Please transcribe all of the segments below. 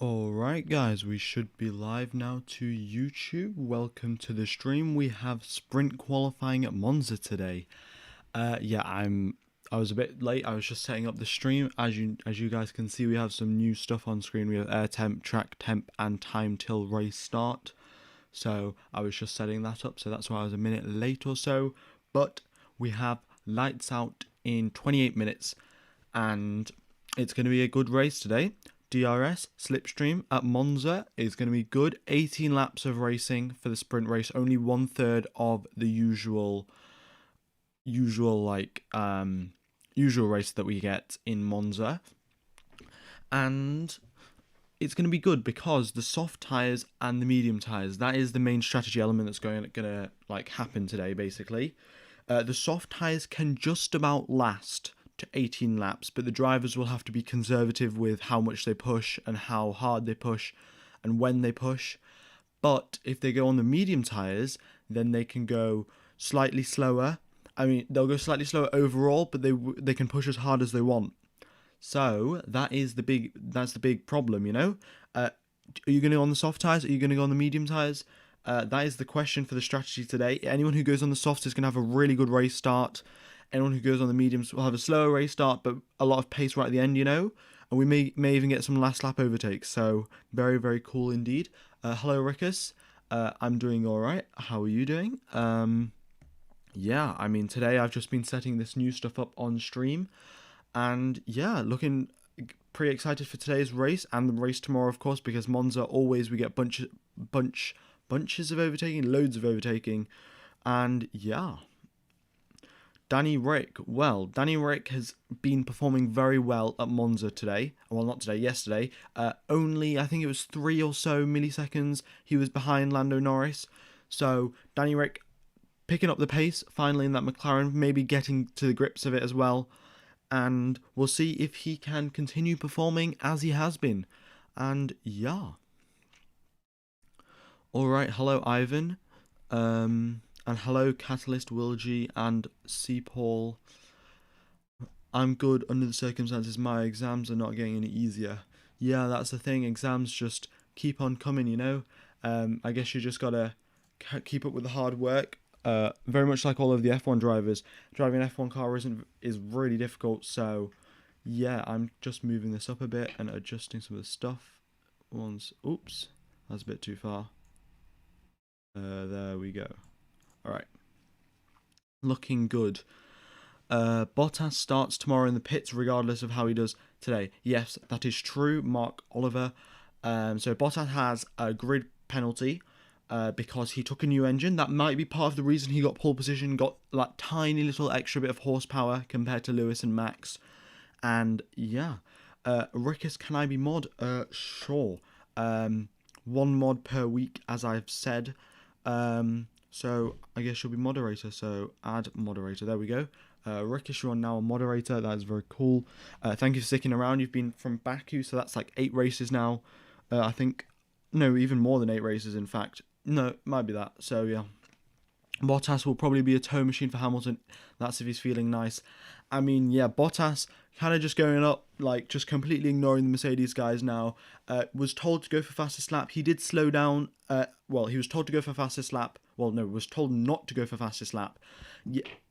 Alright guys, we should be live now to YouTube. Welcome to the stream. We have sprint qualifying at Monza today. I was a bit late. I was just setting up the stream. As you guys can see, we have some new stuff on screen. We have air temp, track temp, and time till race start. So I was just setting that up, so that's why I was a minute late or so. But we have lights out in 28 minutes, and it's going to be a good race today. DRS slipstream at Monza is going to be good. 18 laps of racing for the sprint race, only 1/3 of the usual race that we get in Monza. And it's going to be good because the soft tires and the medium tires, that is the main strategy element that's going to happen today basically. The soft tires can just about last to 18 laps, but the drivers will have to be conservative with how much they push and how hard they push and when they push. But if they go on the medium tires, then they can go slightly slower. I mean, they'll go slightly slower overall, but they can push as hard as they want. So that's the big problem, you know. Are you going to go on the soft tires? Are you going to go on the medium tires? That is the question for the strategy today. Anyone who goes on the softs is going to have a really good race start. Anyone who goes on the mediums will have a slower race start, but a lot of pace right at the end, you know. And we may even get some last lap overtakes. So very, very cool indeed. Hello, Rickus. I'm doing all right. How are you doing? Yeah, I mean, today I've just been setting this new stuff up on stream. And yeah, looking pretty excited for today's race and the race tomorrow, of course, because Monza always we get bunches of overtaking, loads of overtaking, and yeah. Danny Rick has been performing very well at Monza today. Well, not today, yesterday. Only, I think it was 3 or so milliseconds he was behind Lando Norris. So, Danny Rick picking up the pace finally in that McLaren, maybe getting to the grips of it as well. And we'll see if he can continue performing as he has been. And yeah. Alright, hello Ivan. And hello Catalyst, Wilgie, and C. Paul. I'm good under the circumstances. My exams are not getting any easier. Yeah, that's the thing. Exams just keep on coming, you know. I guess you just gotta keep up with the hard work. Very much like all of the F1 drivers, driving an F1 car is really difficult. So, yeah, I'm just moving this up a bit and adjusting some of the stuff. Oops, that's a bit too far. There we go. All right, looking good. Bottas starts tomorrow in the pits, regardless of how he does today. Yes, that is true, Mark Oliver. So Bottas has a grid penalty. Because he took a new engine. That might be part of the reason he got pole position, got that tiny little extra bit of horsepower compared to Lewis and Max. And yeah, Rickus, can I be mod? Sure. 1 mod per week, as I've said. So I guess you'll be moderator. So add moderator. There we go. Rickus, you're now a moderator. That is very cool. Thank you for sticking around. You've been from Baku, so that's like 8 races now. I think, no, even more than 8 races, in fact. No, it might be that. So, yeah. Bottas will probably be a tow machine for Hamilton. That's if he's feeling nice. I mean, yeah, Bottas kind of just going up, like, just completely ignoring the Mercedes guys now. Was told to go for fastest lap. He did slow down. He was told to go for fastest lap. Well, no, was told not to go for fastest lap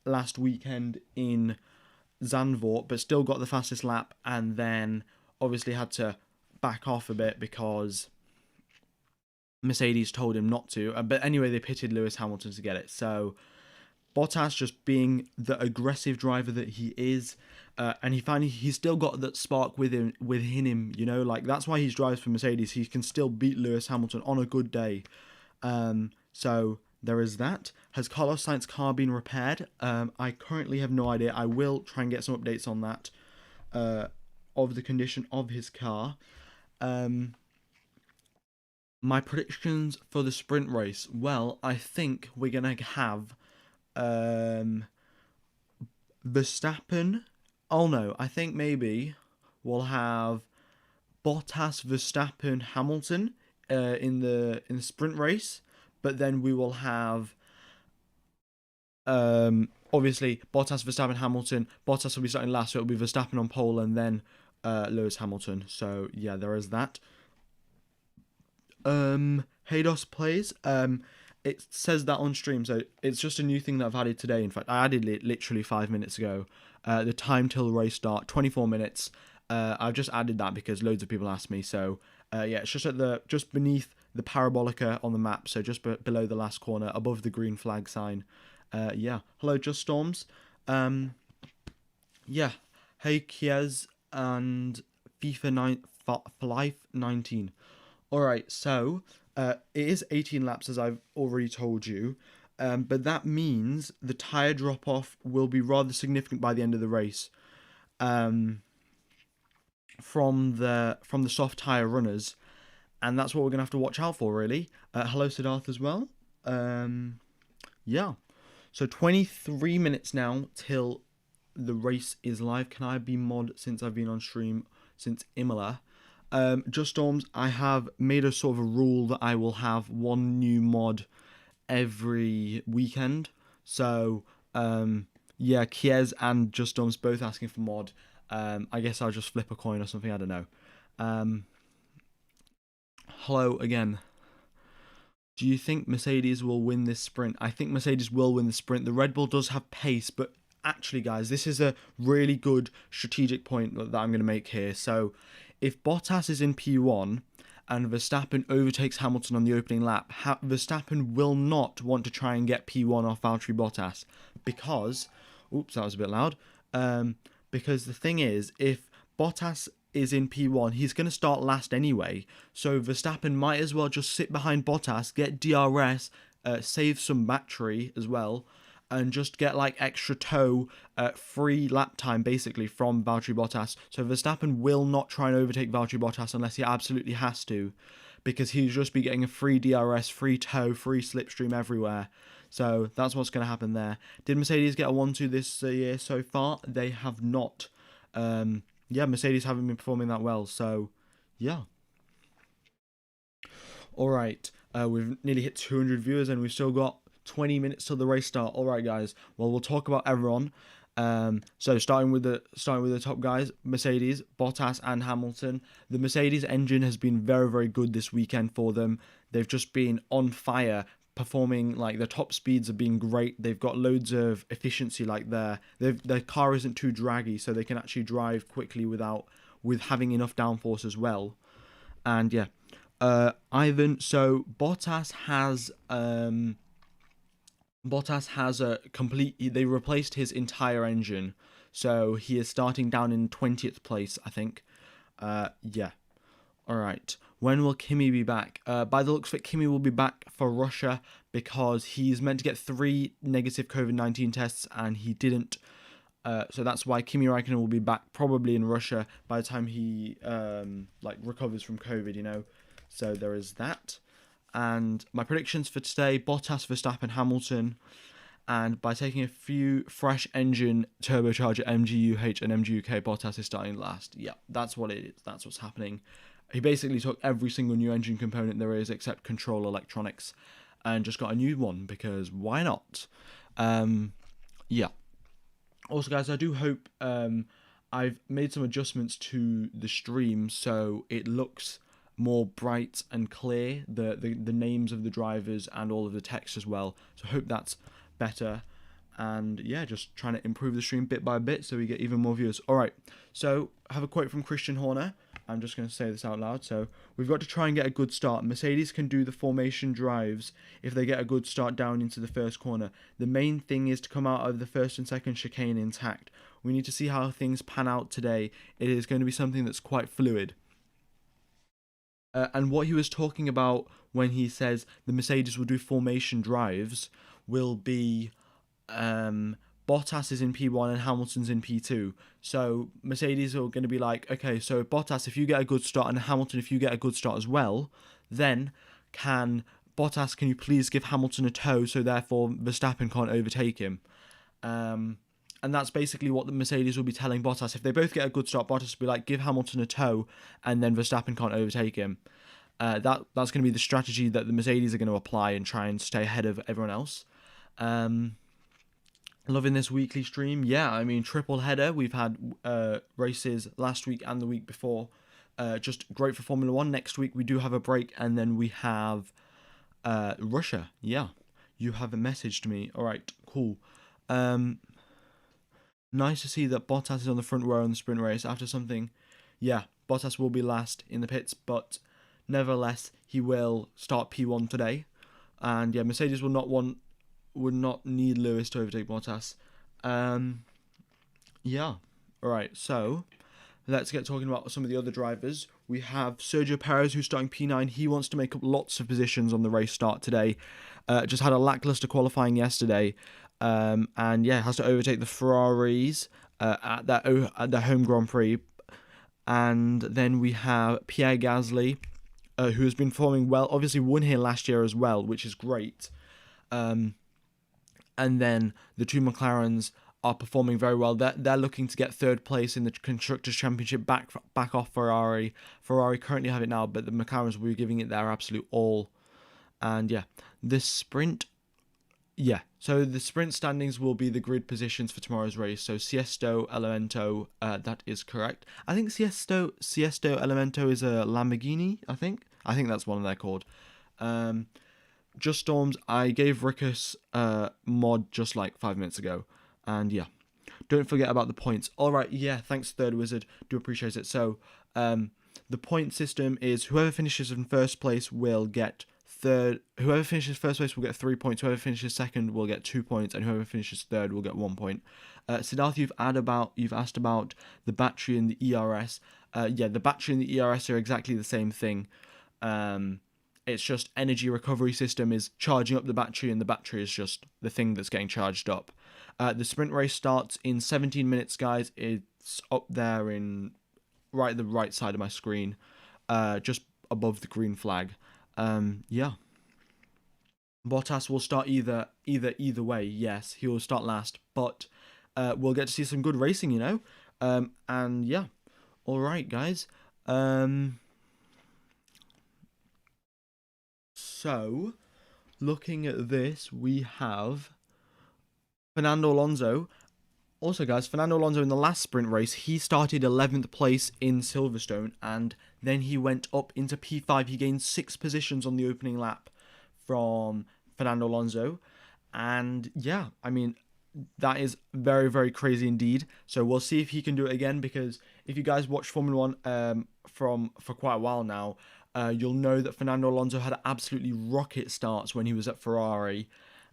last weekend in Zandvoort, but still got the fastest lap and then obviously had to back off a bit because Mercedes told him not to, but anyway, they pitted Lewis Hamilton to get it. So Bottas just being the aggressive driver that he is, and he's still got that spark within him. You know, like that's why he drives for Mercedes. He can still beat Lewis Hamilton on a good day. So there is that. Has Carlos Sainz's car been repaired? I currently have no idea. I will try and get some updates on that, of the condition of his car. My predictions for the sprint race. Well, I think we're going to have Verstappen. Oh no, I think maybe we'll have Bottas, Verstappen, Hamilton in the sprint race, but then we will have obviously Bottas, Verstappen, Hamilton. Bottas will be starting last, so it'll be Verstappen on pole and then Lewis Hamilton. So yeah, there is that. Haydos plays. It says that on stream, so it's just a new thing that I've added today. In fact, I added it literally 5 minutes ago. The time till race start, 24 minutes. I've just added that because loads of people asked me. So yeah, it's just beneath the parabolica on the map, so just below the last corner, above the green flag sign. Yeah. Hello, Just Storms. Yeah. Hey, Kiez and Life 19. Alright, so it is 18 laps, as I've already told you, but that means the tyre drop off will be rather significant by the end of the race. From the soft tyre runners, and that's what we're gonna have to watch out for, really. Hello, Siddharth, as well. Yeah. So 23 minutes now till the race is live. Can I be mod since I've been on stream since Imola? Just Storms, I have made a sort of a rule that I will have one new mod every weekend. So yeah, Kiez and Just Storms both asking for mod. I guess I'll just flip a coin or something. I don't know. Hello again. Do you think Mercedes will win this sprint? I think Mercedes will win the sprint. The Red Bull does have pace, but actually, guys, this is a really good strategic point that I'm going to make here. So, if Bottas is in P1 and Verstappen overtakes Hamilton on the opening lap, Verstappen will not want to try and get P1 off Valtteri Bottas because, oops, that was a bit loud. Because the thing is, if Bottas is in P1, he's going to start last anyway. So Verstappen might as well just sit behind Bottas, get DRS, save some battery as well, and just get like extra tow, free lap time basically from Valtteri Bottas. So Verstappen will not try and overtake Valtteri Bottas unless he absolutely has to, because he'll just be getting a free DRS, free tow, free slipstream everywhere. So that's what's going to happen there. Did Mercedes get a 1-2 this year so far? They have not. Yeah, Mercedes haven't been performing that well. So, yeah. All right. We've nearly hit 200 viewers and we've still got 20 minutes till the race start. All right, guys. Well, we'll talk about everyone. So starting with the top guys, Mercedes, Bottas and Hamilton. The Mercedes engine has been very, very good this weekend for them. They've just been on fire, performing like their top speeds have been great. They've got loads of efficiency, like their car isn't too draggy, so they can actually drive quickly with having enough downforce as well. And yeah, Ivan. So Bottas has a complete. They replaced his entire engine, so he is starting down in 20th place, I think. Yeah. All right. When will Kimi be back? By the looks of it, Kimi will be back for Russia because he's meant to get 3 negative COVID-19 tests and he didn't. So that's why Kimi Räikkönen will be back probably in Russia by the time he recovers from COVID, you know. So there is that. And my predictions for today, Bottas, Verstappen, Hamilton. And by taking a few fresh engine turbocharger MGUH and MGUK, Bottas is starting last. Yeah, that's what it is. That's what's happening. He basically took every single new engine component there is except control electronics and just got a new one because why not? Yeah. Also, guys, I do hope I've made some adjustments to the stream so it looks more bright and clear, the names of the drivers and all of the text as well. So I hope that's better. And yeah, just trying to improve the stream bit by bit so we get even more viewers. All right, so I have a quote from Christian Horner. I'm just going to say this out loud. So we've got to try and get a good start. Mercedes can do the formation drives if they get a good start down into the first corner. The main thing is to come out of the first and second chicane intact. We need to see how things pan out today. It is going to be something that's quite fluid. And what he was talking about when he says the Mercedes will do formation drives will be Bottas is in P1 and Hamilton's in P2. So Mercedes are going to be like, okay, so Bottas, if you get a good start, and Hamilton, if you get a good start as well, then can you please give Hamilton a tow so therefore Verstappen can't overtake him? And that's basically what the Mercedes will be telling Bottas. If they both get a good start, Bottas will be like, give Hamilton a tow, and then Verstappen can't overtake him. That's going to be the strategy that the Mercedes are going to apply and try and stay ahead of everyone else. Loving this weekly stream. Yeah, I mean, triple header. We've had races last week and the week before. just great for Formula One. Next week we do have a break, and then we have Russia. Yeah, you haven't messaged me. All right, cool. Nice to see that Bottas is on the front row in the sprint race after something. Yeah, Bottas will be last in the pits, but nevertheless he will start P1 today. And yeah, Mercedes would not need Lewis to overtake Bottas. Yeah. All right. So let's get talking about some of the other drivers. We have Sergio Perez, who's starting P9. He wants to make up lots of positions on the race start today. Just had a lackluster qualifying yesterday. And yeah, has to overtake the Ferraris at their home Grand Prix. And then we have Pierre Gasly, who has been performing well. Obviously won here last year as well, which is great. And then the two McLarens are performing very well. They're looking to get third place in the Constructors' Championship back off Ferrari. Ferrari currently have it now, but the McLarens will be giving it their absolute all. And yeah, this sprint... Yeah, so the sprint standings will be the grid positions for tomorrow's race. So Siesto, Elemento, that is correct. I think Siesto, Elemento is a Lamborghini, I think that's one they're called. Just Storms, I gave Rickus mod just like 5 minutes ago. And yeah, don't forget about the points. All right, yeah, thanks Third Wizard, do appreciate it. So the point system is whoever finishes in first place will get whoever finishes first place will get 3 points, whoever finishes second will get 2 points, and whoever finishes third will get 1 point. Siddharth, you've asked about the battery and the ERS. Yeah, the battery and the ERS are exactly the same thing. It's just energy recovery system is charging up the battery, and the battery is just the thing that's getting charged up. The sprint race starts in 17 minutes, guys. It's up there in the right side of my screen, just above the green flag. Yeah. Bottas will start either way. Yes, he will start last, but we'll get to see some good racing, you know. And yeah, all right, guys. So, looking at this, we have Fernando Alonso. Also, guys, Fernando Alonso in the last sprint race, he started 11th place in Silverstone, and then he went up into P5. He gained 6 positions on the opening lap from Fernando Alonso. And yeah, I mean, that is very, very crazy indeed. So we'll see if he can do it again, because if you guys watch Formula 1 for quite a while now, you'll know that Fernando Alonso had absolutely rocket starts when he was at Ferrari.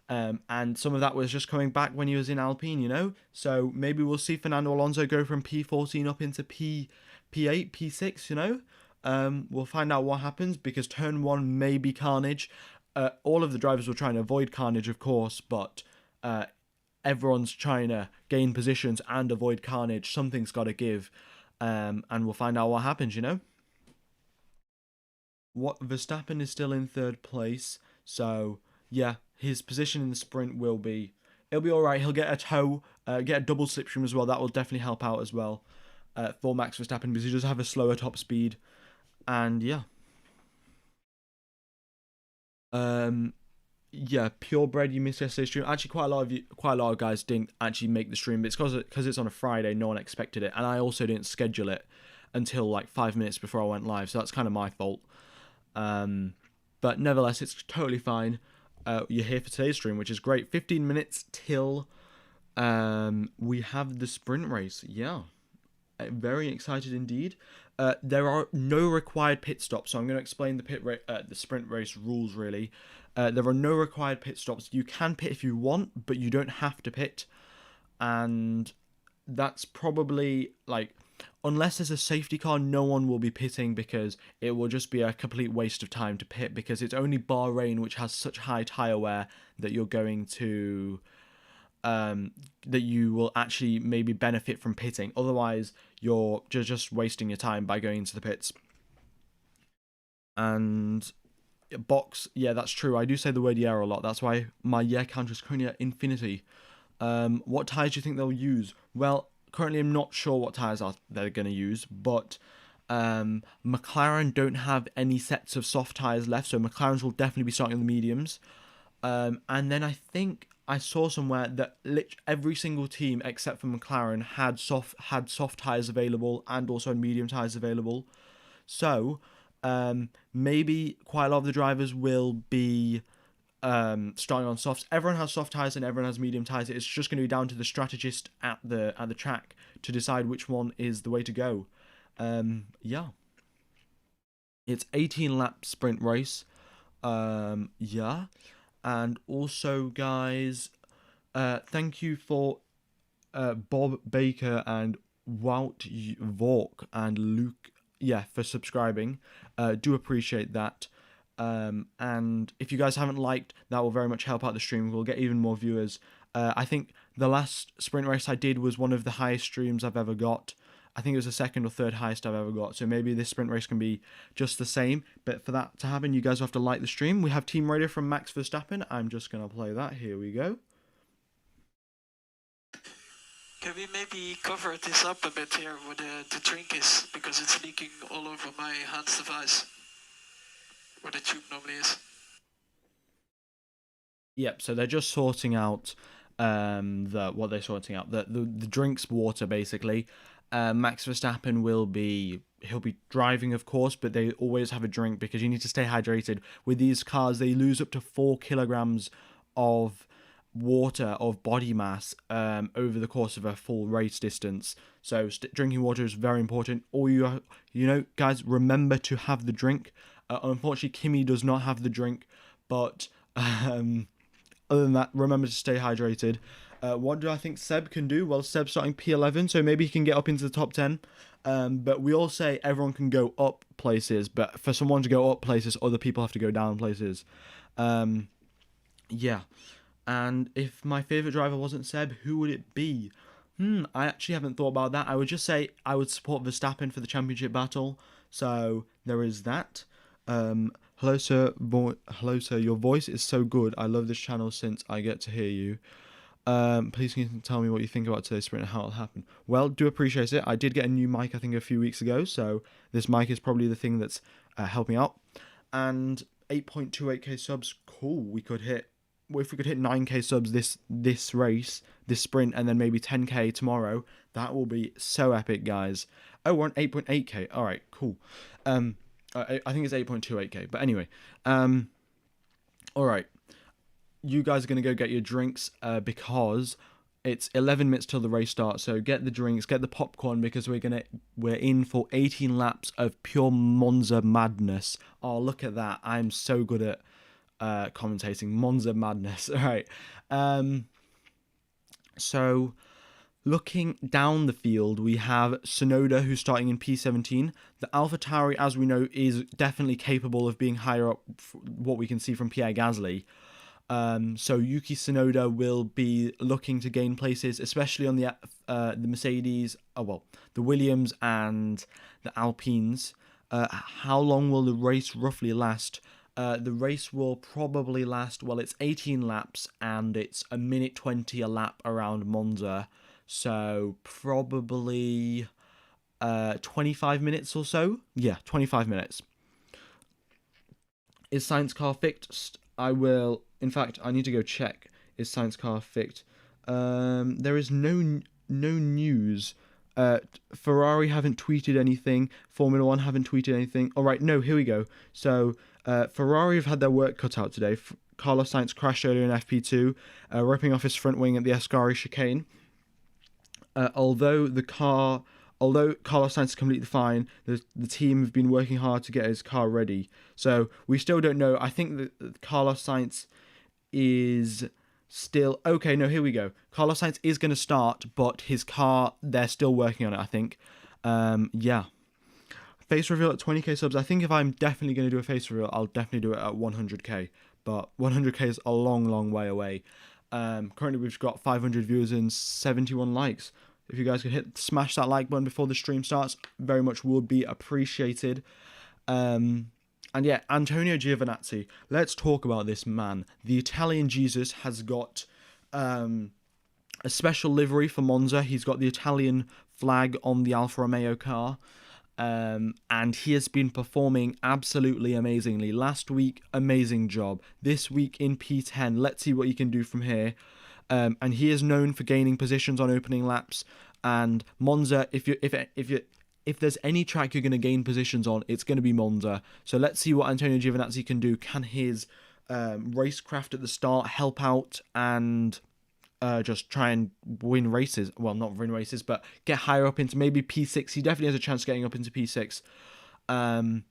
And some of that was just coming back when he was in Alpine, you know? So maybe we'll see Fernando Alonso go from P14 up into P8, P6, you know? We'll find out what happens, because turn 1 may be carnage. All of the drivers will try and avoid carnage, of course, but everyone's trying to gain positions and avoid carnage. Something's got to give, and we'll find out what happens, you know? Verstappen is still in third place, so yeah, his position in the sprint it'll be alright. He'll get a toe, get a double slipstream as well. That will definitely help out as well for Max Verstappen, because he does have a slower top speed. And yeah. Yeah, purebred, you missed yesterday's stream. Actually, quite a lot of guys didn't actually make the stream. But it's because it's on a Friday. No one expected it, and I also didn't schedule it until like 5 minutes before I went live. So that's kind of my fault. But nevertheless, it's totally fine. You're here for today's stream, which is great. 15 minutes till we have the sprint race. Yeah, very excited indeed. There are no required pit stops, so I'm going to explain the sprint race rules really. There are no required pit stops. You can pit if you want, but you don't have to pit, and that's probably like, unless there's a safety car, no one will be pitting, because it will just be a complete waste of time to pit, because it's only Bahrain which has such high tyre wear that you're going to that you will actually maybe benefit from pitting. Otherwise, you're just wasting your time by going into the pits. And box, yeah, that's true. I do say the word yeah a lot. That's why my yeah counter is currently at infinity. What tyres do you think they'll use? Well, currently I'm not sure what tyres they're going to use, but McLaren don't have any sets of soft tyres left, so McLaren's will definitely be starting on the mediums. And then I think I saw somewhere that every single team except for McLaren had soft tyres available, and also medium tyres available. So maybe quite a lot of the drivers will be starting on softs. Everyone has soft tires and everyone has medium tires. It's just going to be down to the strategist at the track to decide which one is the way to go. Yeah, it's 18 lap sprint race. Yeah, and also guys, thank you for Bob Baker and Wout Vork and Luke, yeah, for subscribing. Do appreciate that. And if you guys haven't liked, that will very much help out the stream. We'll get even more viewers. I think the last sprint race I did was one of the highest streams I've ever got. I think it was the second or third highest I've ever got. So maybe this sprint race can be just the same. But for that to happen, you guys have to like the stream. We have Team Radio from Max Verstappen. I'm just going to play that. Here we go. Can we maybe cover this up a bit here where the drink is, because it's leaking all over my Hans device, where the tube normally is. Yep, so they're just sorting out what they're sorting out. The drinks water basically. Max Verstappen he'll be driving, of course, but they always have a drink because you need to stay hydrated. With these cars, they lose up to 4 kilograms of water, of body mass, over the course of a full race distance. So drinking water is very important. All you know, guys, remember to have the drink. Unfortunately, Kimi does not have the drink, but other than that, remember to stay hydrated. What do I think Seb can do? Well, Seb's starting P11, so maybe he can get up into the top 10. But we all say everyone can go up places, but for someone to go up places, other people have to go down places. Yeah. And if my favourite driver wasn't Seb, who would it be? I actually haven't thought about that. I would just say I would support Verstappen for the championship battle. So there is that. Hello, sir. Hello, sir. Your voice is so good. I love this channel since I get to hear you. Please can you tell me what you think about today's sprint and how it'll happen? Well, do appreciate it. I did get a new mic, I think, a few weeks ago. So this mic is probably the thing that's helping out. And 8.28k subs. Cool. We could hit... If we could hit 9k subs this race, this sprint, and then maybe 10k tomorrow, that will be so epic, guys. Oh, we're on 8.8k. All right, cool. I think it's 8.28k. But anyway, all right. You guys are gonna go get your drinks because it's 11 minutes till the race starts. So get the drinks, get the popcorn, because we're in for 18 laps of pure Monza madness. Oh, look at that! I'm so good at commentating Monza madness. All right. So looking down the field, we have Tsunoda, who's starting in P17. The AlphaTauri, as we know, is definitely capable of being higher up, what we can see from Pierre Gasly. So Yuki Tsunoda will be looking to gain places, especially on the Mercedes, the Williams and the Alpines. How long will the race roughly last? The race will probably last, well, it's 18 laps and it's 1:20 a lap around Monza. So probably 25 minutes or so. Yeah, 25 minutes. Is Science Car fixed? In fact, I need to go check. Is Science Car fixed? There is no news. Ferrari haven't tweeted anything. Formula 1 haven't tweeted anything. All right, no, here we go. So Ferrari have had their work cut out today. Carlos Sainz crashed earlier in FP2, ripping off his front wing at the Ascari chicane. Although Carlos Sainz is completely fine, the team have been working hard to get his car ready. So we still don't know. I think that Carlos Sainz is still... Okay, no, here we go. Carlos Sainz is going to start, but his car, they're still working on it, I think. Yeah. Face reveal at 20k subs. I think if I'm definitely going to do a face reveal, I'll definitely do it at 100k. But 100k is a long, long way away. Currently, we've got 500 viewers and 71 likes. If you guys could smash that like button before the stream starts, very much would be appreciated. And yeah, Antonio Giovinazzi. Let's talk about this man. The Italian Jesus has got a special livery for Monza. He's got the Italian flag on the Alfa Romeo car. And he has been performing absolutely amazingly. Last week, amazing job. This week in P10, let's see what he can do from here. And he is known for gaining positions on opening laps. And Monza, if you're if there's any track you're going to gain positions on, it's going to be Monza. So let's see what Antonio Giovinazzi can do. Can his racecraft at the start help out and just try and win races? Well, not win races, but get higher up into maybe P6. He definitely has a chance of getting up into P6. And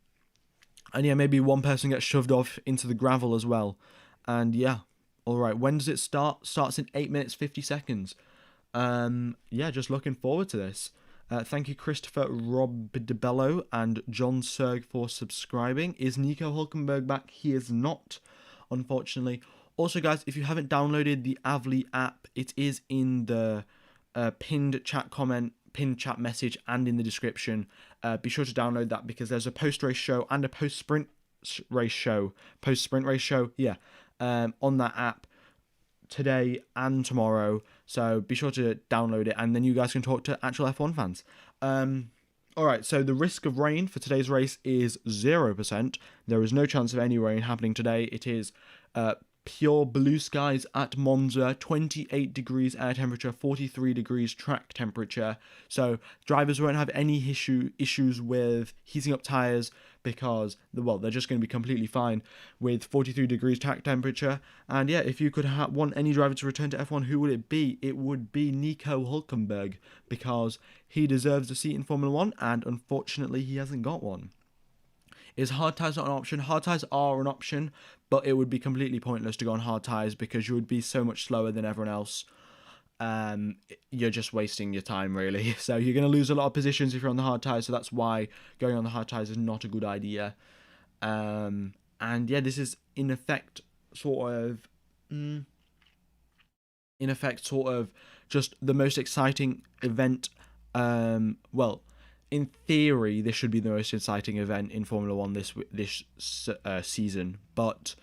yeah, maybe one person gets shoved off into the gravel as well. And yeah, all right. When does it start? Starts in 8 minutes 50 seconds. Yeah, just looking forward to this. Thank you, Christopher Rob DeBello and John Serg for subscribing. Is Nico Hulkenberg back? He is not, unfortunately. Also, guys, if you haven't downloaded the Avli app, it is in the pinned chat comment, pinned chat message, and in the description. Be sure to download that because there's a post-race show and a post-sprint race show. Post-sprint race show, yeah, on that app today and tomorrow. So be sure to download it, and then you guys can talk to actual F1 fans. Alright, so the risk of rain for today's race is 0%. There is no chance of any rain happening today. It is pure blue skies at Monza, 28 degrees air temperature, 43 degrees track temperature. So drivers won't have any issues with heating up tyres because, well, they're just going to be completely fine with 43 degrees track temperature. And yeah, if you could want any driver to return to F1, who would it be? It would be Nico Hulkenberg because he deserves a seat in Formula 1 and unfortunately he hasn't got one. Is hard tyres not an option? Hard tyres are an option, but it would be completely pointless to go on hard tyres because you would be so much slower than everyone else. You're just wasting your time, really. So you're going to lose a lot of positions if you're on the hard tyres, so that's why going on the hard tyres is not a good idea. And yeah, this is in effect sort of just the most exciting event. Well, in theory, this should be the most exciting event in Formula One this season, but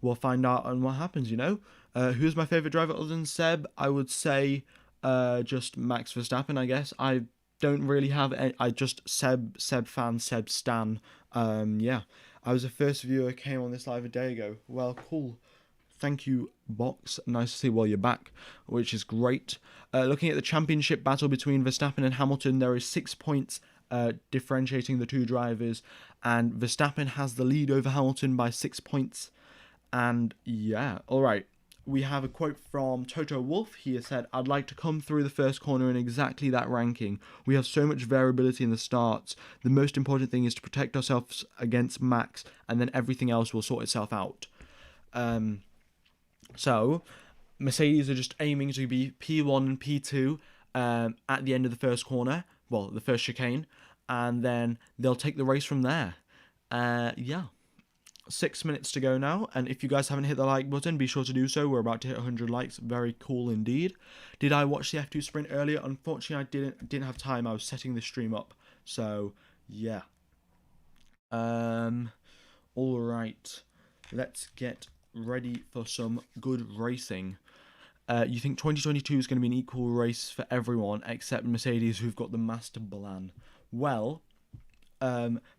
we'll find out on what happens. Who's my favorite driver other than Seb? I would say just Max Verstappen. I guess I don't really have any. I just Seb fan, Seb stan. Yeah, I was the first viewer who came on this live a day ago. Well, cool. Thank you, Box. Nice to see while you're back, which is great. Looking at the championship battle between Verstappen and Hamilton, there is 6 points differentiating the two drivers, and Verstappen has the lead over Hamilton by 6 points. And yeah, all right. We have a quote from Toto Wolff. He has said, "I'd like to come through the first corner in exactly that ranking. We have so much variability in the starts. The most important thing is to protect ourselves against Max, and then everything else will sort itself out." So, Mercedes are just aiming to be P1 and P2 at the end of the first corner, well, the first chicane, and then they'll take the race from there. Yeah. 6 minutes to go now, and if you guys haven't hit the like button, be sure to do so. We're about to hit 100 likes. Very cool indeed. Did I watch the F2 sprint earlier? Unfortunately, I didn't have time. I was setting the stream up. So, yeah. All right. Let's get ready for some good racing. You think 2022 is going to be an equal race for everyone except Mercedes, who've got the master plan? Well,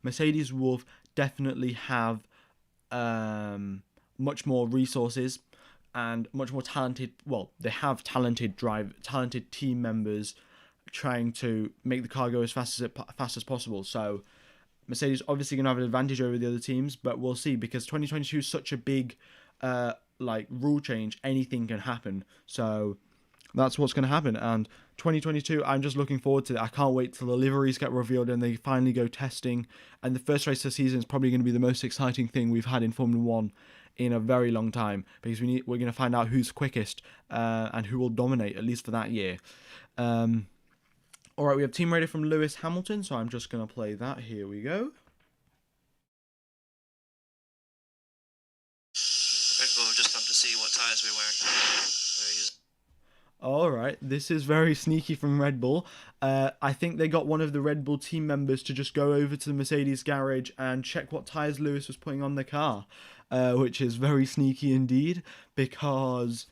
Mercedes will definitely have much more resources and much more talented. Well, they have talented team members trying to make the car go as fast as possible. So Mercedes obviously going to have an advantage over the other teams, but we'll see because 2022 is such a big rule change. Anything can happen. So that's what's going to happen. And 2022, I'm just looking forward to it. I can't wait till the liveries get revealed and they finally go testing. And the first race of the season is probably going to be the most exciting thing we've had in Formula 1 in a very long time because we're going to find out who's quickest and who will dominate, at least for that year. All right, we have team radio from Lewis Hamilton, so I'm just going to play that. Here we go. Red Bull just come to see what tyres we're wearing. All right, this is very sneaky from Red Bull. I think they got one of the Red Bull team members to just go over to the Mercedes garage and check what tyres Lewis was putting on the car, which is very sneaky indeed because,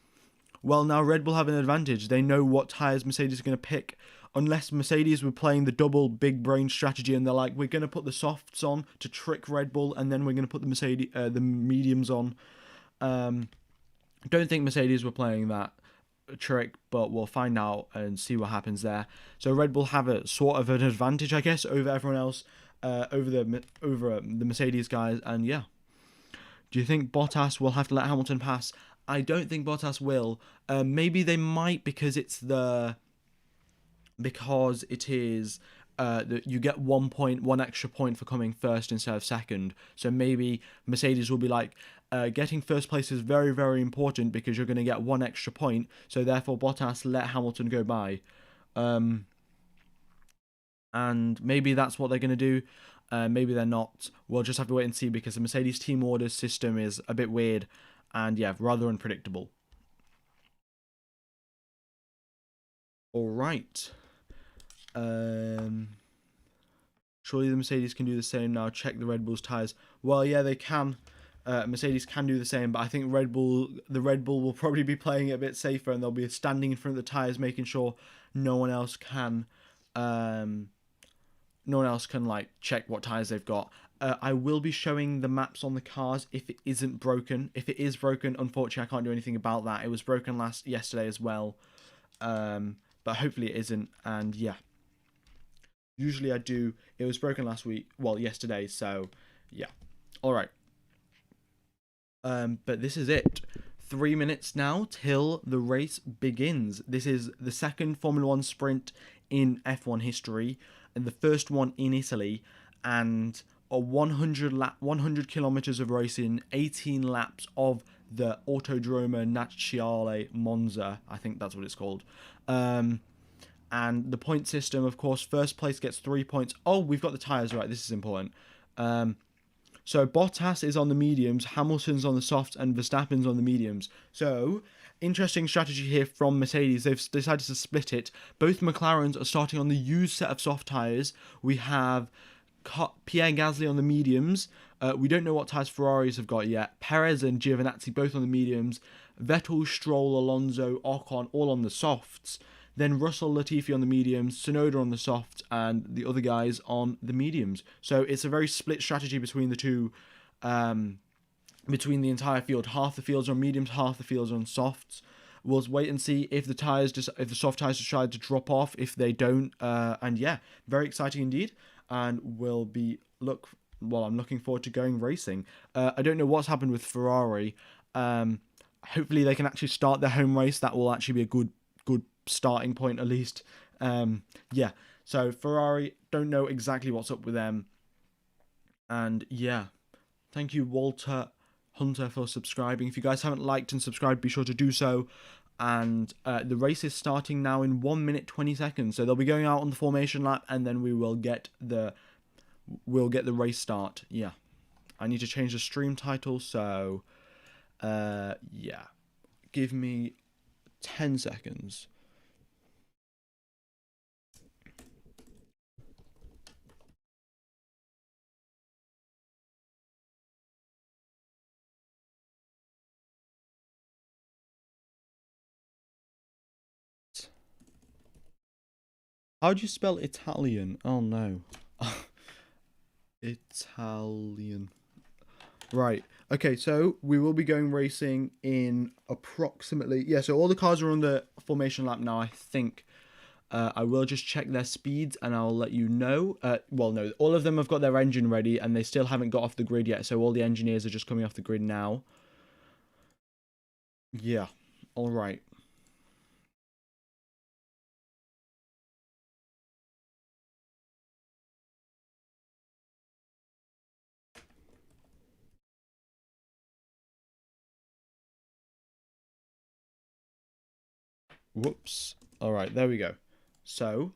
well, now Red Bull have an advantage. They know what tyres Mercedes are going to pick. Unless Mercedes were playing the double big brain strategy and they're like, we're going to put the softs on to trick Red Bull and then we're going to put the mediums on. Don't think Mercedes were playing that. trick, but we'll find out and see what happens there. So Red Bull have a sort of an advantage, I guess, over everyone else, over the Mercedes guys, and yeah. Do you think Bottas will have to let Hamilton pass? I don't think Bottas will. Maybe they might because it is you get 1 point, one extra point for coming first instead of second. So maybe Mercedes will be like, getting first place is very, very important because you're going to get one extra point. So therefore, Bottas let Hamilton go by. And maybe that's what they're going to do. Maybe they're not. We'll just have to wait and see because the Mercedes team orders system is a bit weird and yeah, rather unpredictable. All right. Surely the Mercedes can do the same now. Check the Red Bull's tires. Well, yeah, they can. Mercedes can do the same, but I think the Red Bull will probably be playing it a bit safer, and they'll be standing in front of the tires, making sure no one else can like check what tires they've got. I will be showing the maps on the cars if it isn't broken. If it is broken, unfortunately, I can't do anything about that. It was broken yesterday as well, but hopefully it isn't. And yeah, usually I do. It was broken yesterday. So yeah, all right. But this is it. 3 minutes now till the race begins. This is the second Formula One sprint in F1 history, and the first one in Italy, and a 100 kilometers of racing, 18 laps of the Autodromo Nazionale Monza. I think that's what it's called. And the point system, of course, first place gets 3 points. Oh, we've got the tires right. This is important. So Bottas is on the mediums, Hamilton's on the softs, and Verstappen's on the mediums. So, interesting strategy here from Mercedes. They've decided to split it. Both McLarens are starting on the used set of soft tyres. We have Pierre Gasly on the mediums. We don't know what tyres Ferraris have got yet. Perez and Giovinazzi both on the mediums. Vettel, Stroll, Alonso, Ocon all on the softs. Then Russell, Latifi on the mediums, Tsunoda on the softs, and the other guys on the mediums. So it's a very split strategy between the two, between the entire field. Half the fields are on mediums, half the fields are on softs. We'll wait and see if the soft tires decide to drop off. If they don't, and yeah, very exciting indeed. And I'm looking forward to going racing. I don't know what's happened with Ferrari. Hopefully they can actually start their home race. That will actually be a good starting point at least. Yeah, so Ferrari, don't know exactly what's up with them. And yeah, thank you Walter Hunter for subscribing. If you guys haven't liked and subscribed, be sure to do so. And the race is starting now in 1 minute 20 seconds. So they'll be going out on the formation lap, and then we'll get the race start. Yeah, I need to change the stream title. So yeah, give me 10 seconds. How do you spell Italian? Oh no. Italian. Right. Okay, so we will be going racing in approximately... Yeah, so all the cars are on the formation lap now, I think. I will just check their speeds and I'll let you know. Well, no, all of them have got their engine ready and they still haven't got off the grid yet. So all the engineers are just coming off the grid now. Yeah. All right. Whoops. All right, there we go. So,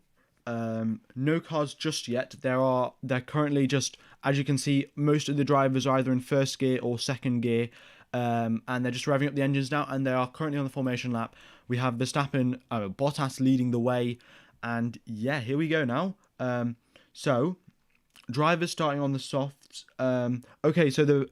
no cars just yet. They're currently just, as you can see, most of the drivers are either in first gear or second gear, and they're just revving up the engines now, and they are currently on the formation lap. We have Bottas leading the way, and yeah, here we go now. So, drivers starting on the softs. Okay, so the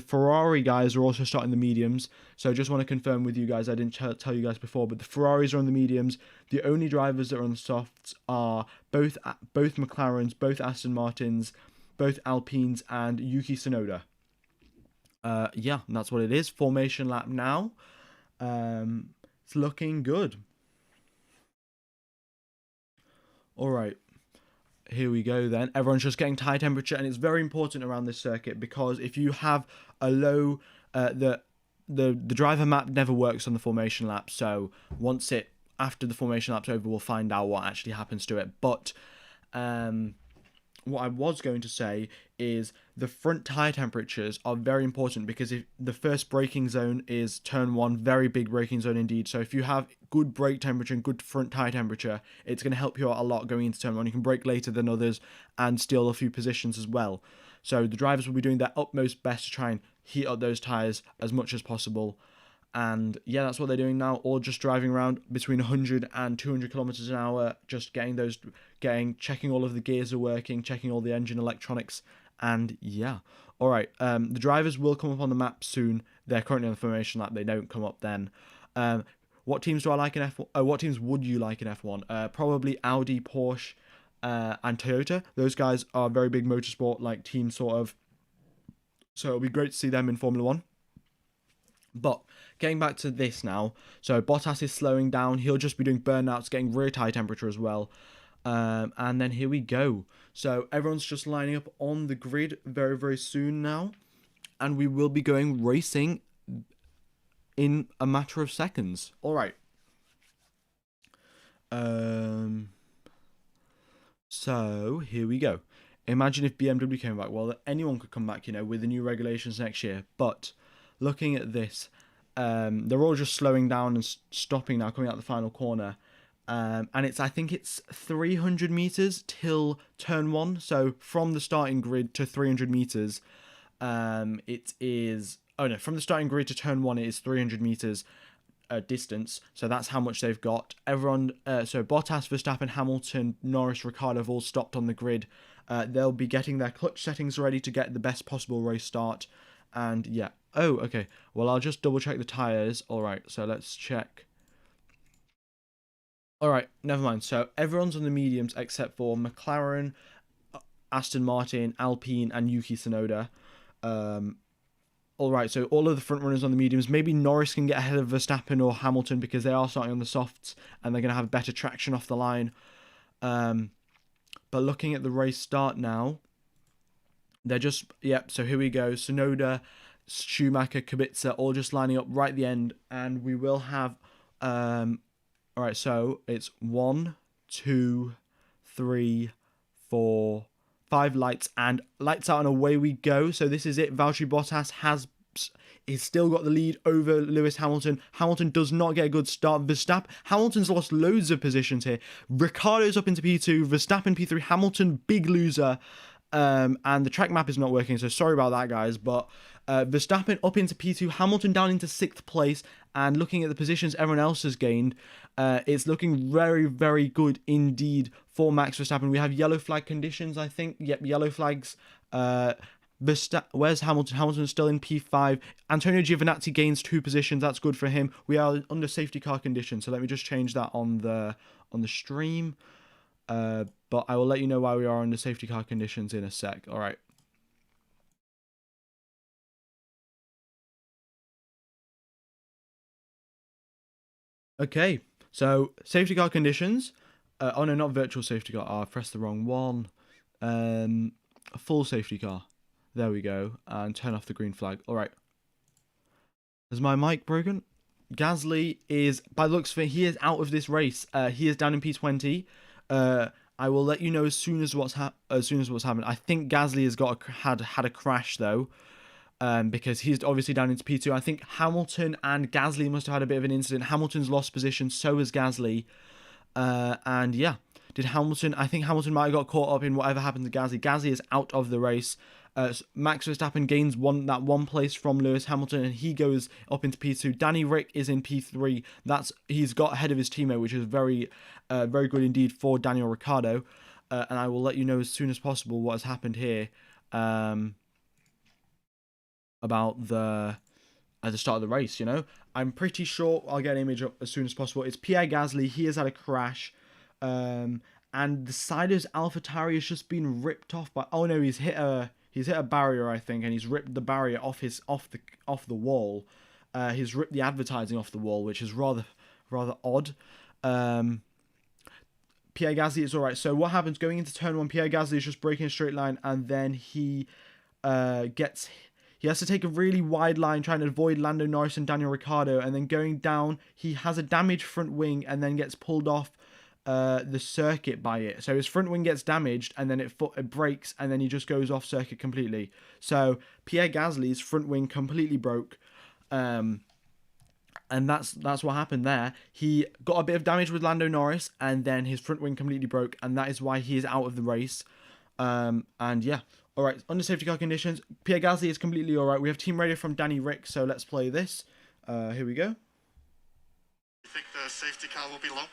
Ferrari guys are also starting the mediums. So just want to confirm with you guys, I didn't tell you guys before, but the Ferraris are on the mediums. The only drivers that are on the softs are both McLarens, both Aston Martins, both Alpines, and Yuki Tsunoda. Yeah, that's what it is. Formation lap now. It's looking good. All right. Here we go then. Everyone's just getting tire temperature, and it's very important around this circuit because if you have a low, the driver map never works on the formation lap. So once it after the formation lap's over, we'll find out what actually happens to it. But what I was going to say is the front tire temperatures are very important because if the first braking zone is turn one, very big braking zone indeed. So if you have good brake temperature and good front tire temperature, it's going to help you out a lot going into turn one. You can brake later than others and steal a few positions as well. So the drivers will be doing their utmost best to try and heat up those tires as much as possible. And yeah, that's what they're doing now, all just driving around between 100 and 200 kilometers an hour, just checking all of the gears are working, checking all the engine electronics, and yeah. All right, the drivers will come up on the map soon. They're currently on the formation lap. They don't come up then. What teams do I like in F1? What teams would you like in F1? Probably Audi, Porsche, and Toyota. Those guys are very big motorsport like teams, sort of. So it'll be great to see them in Formula One. But getting back to this now, so Bottas is slowing down. He'll just be doing burnouts, getting rear tire temperature as well. And then here we go. So everyone's just lining up on the grid very, very soon now. And we will be going racing in a matter of seconds. All right. So here we go. Imagine if BMW came back. Well, anyone could come back, with the new regulations next year. But looking at this, they're all just slowing down and stopping now, coming out the final corner. And I think it's 300 meters till turn one. So from the starting grid to 300 meters, from the starting grid to turn one, it is 300 meters distance. So that's how much they've got. Everyone, so Bottas, Verstappen, Hamilton, Norris, Ricciardo have all stopped on the grid. They'll be getting their clutch settings ready to get the best possible race start. And yeah. Oh, okay. Well, I'll just double check the tires. All right. So let's check. All right. Never mind. So everyone's on the mediums except for McLaren, Aston Martin, Alpine, and Yuki Tsunoda. All right. So all of the front runners on the mediums. Maybe Norris can get ahead of Verstappen or Hamilton because they are starting on the softs and they're going to have better traction off the line. But looking at the race start now, they're just, so here we go. Tsunoda, Schumacher, Kubica, all just lining up right at the end. And we will have, all right, so it's 1, 2, 3, 4, 5 lights. And lights out and away we go. So this is it. Valtteri Bottas he's still got the lead over Lewis Hamilton. Hamilton does not get a good start. Hamilton's lost loads of positions here. Ricciardo's up into P2, Verstappen P3, Hamilton, big loser. And the track map is not working, so sorry about that, guys. But Verstappen up into P2, Hamilton down into 6th place. And looking at the positions everyone else has gained, it's looking very, very good indeed for Max Verstappen. We have yellow flag conditions, I think. Yep, yellow flags. Where's Hamilton? Hamilton's still in P5. Antonio Giovinazzi gains 2 positions. That's good for him. We are under safety car conditions, so let me just change that on the stream. But I will let you know why we are under safety car conditions in a sec. All right. Okay, so safety car conditions. Oh no, not virtual safety car. Oh, I pressed the wrong one. Full safety car. There we go. And turn off the green flag. All right. Is my mic broken? Gasly is, by the looks of it, he is out of this race. He is down in P20. I will let you know as soon as what's happened. I think Gasly has had a crash though, because he's obviously down into P2. I think Hamilton and Gasly must have had a bit of an incident. Hamilton's lost position, so has Gasly, and yeah, I think Hamilton might have got caught up in whatever happened to Gasly. Gasly is out of the race. Max Verstappen gains one place from Lewis Hamilton, and he goes up into P2. Danny Rick is in P3. He's got ahead of his teammate, which is very, very good indeed for Daniel Ricciardo. And I will let you know as soon as possible what has happened here about at the start of the race. I'm pretty sure I'll get an image up as soon as possible. It's Pierre Gasly. He has had a crash. And the side of his AlphaTauri has just been ripped off by. Oh no, he's hit a barrier, I think, and he's ripped the barrier off the wall. He's ripped the advertising off the wall, which is rather rather odd. Pierre Gasly is alright. So what happens going into turn 1, Pierre Gasly is just braking a straight line, and then he has to take a really wide line trying to avoid Lando Norris and Daniel Ricciardo, and then going down, he has a damaged front wing and then gets pulled off the circuit by it. So his front wing gets damaged, and then it breaks, and then he just goes off circuit completely. So Pierre Gasly's front wing completely broke. And that's what happened there. He got a bit of damage with Lando Norris, and then his front wing completely broke, and that is why he is out of the race. And yeah, all right. Under safety car conditions, Pierre Gasly is completely all right. We have team radio from Danny Rick, so let's play this. Here we go. You think the safety car will be long?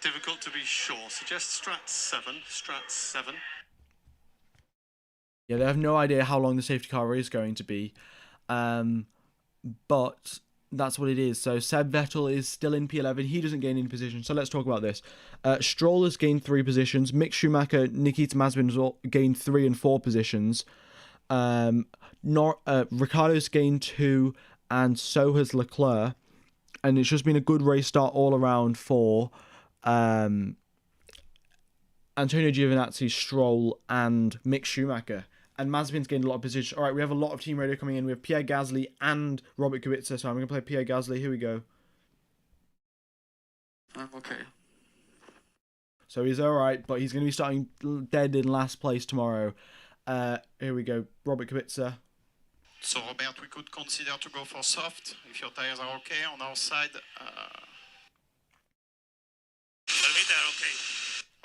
Difficult to be sure. Suggest Strat 7. Strat 7. Yeah, they have no idea how long the safety car is going to be, but that's what it is. So Seb Vettel is still in P11. He doesn't gain any position. So let's talk about this. Stroll has gained 3 positions. Mick Schumacher, Nikita Mazepin has gained 3 and 4 positions. Ricciardo's gained 2, and so has Leclerc. And it's just been a good race start all around for Antonio Giovinazzi, Stroll, and Mick Schumacher. And Mazepin's gained a lot of position. All right, we have a lot of team radio coming in. We have Pierre Gasly and Robert Kubica. So I'm going to play Pierre Gasly. Here we go. I'm okay. So he's all right, but he's going to be starting dead in last place tomorrow. Here we go. Robert Kubica. So, Robert, we could consider to go for soft if your tires are okay on our side.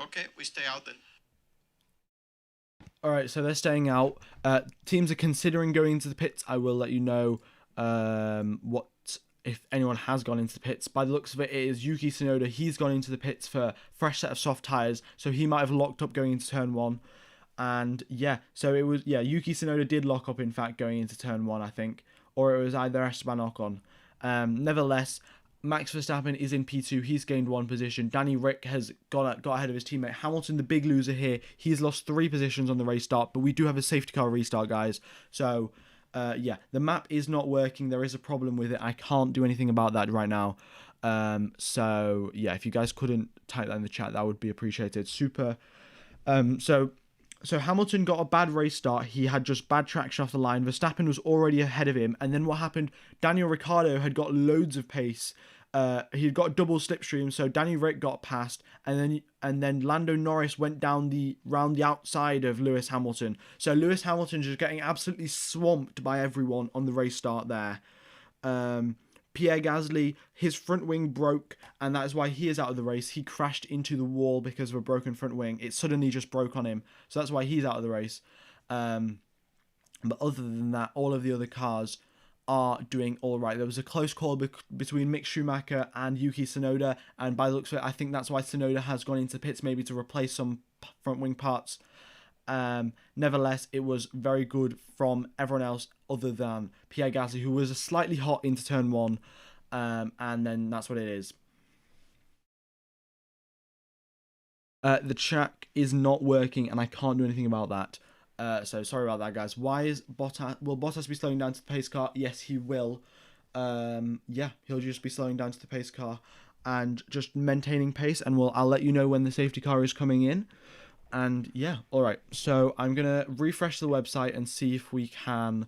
Okay, we stay out then. All right, so they're staying out. Teams are considering going into the pits. I will let you know what if anyone has gone into the pits. By the looks of it, it is Yuki Tsunoda. He's gone into the pits for fresh set of soft tires, so he might have locked up going into turn 1. And yeah, so it was Yuki Tsunoda did lock up in fact going into turn 1, I think, or it was either Esteban Ocon. Nevertheless, Max Verstappen is in P2. He's gained 1 position. Danny Rick has got ahead of his teammate Hamilton, the big loser here. He's lost 3 positions on the race start, but we do have a safety car restart, guys. So, yeah, the map is not working. There is a problem with it. I can't do anything about that right now. So, yeah, if you guys couldn't type that in the chat, that would be appreciated. Super. So Hamilton got a bad race start. He had just bad traction off the line. Verstappen was already ahead of him. And then what happened? Daniel Ricciardo had got loads of pace. He got double slipstream, so Danny Rick got past, and then Lando Norris went down round the outside of Lewis Hamilton. So Lewis Hamilton just getting absolutely swamped by everyone on the race start there. Pierre Gasly, his front wing broke, and that is why he is out of the race. He crashed into the wall because of a broken front wing. It suddenly just broke on him, so that's why he's out of the race. But other than that, all of the other cars are doing all right. There was a close call between Mick Schumacher and Yuki Tsunoda, and by the looks of it, I think that's why Tsunoda has gone into pits, maybe to replace some front wing parts. Nevertheless, it was very good from everyone else other than Pierre Gasly, who was slightly hot into turn 1, and then that's what it is. The track is not working, and I can't do anything about that. So sorry about that, guys. Will Bottas be slowing down to the pace car? Yes, he will. Yeah, he'll just be slowing down to the pace car and just maintaining pace, and I'll let you know when the safety car is coming in. And yeah, all right. So I'm gonna refresh the website and see if we can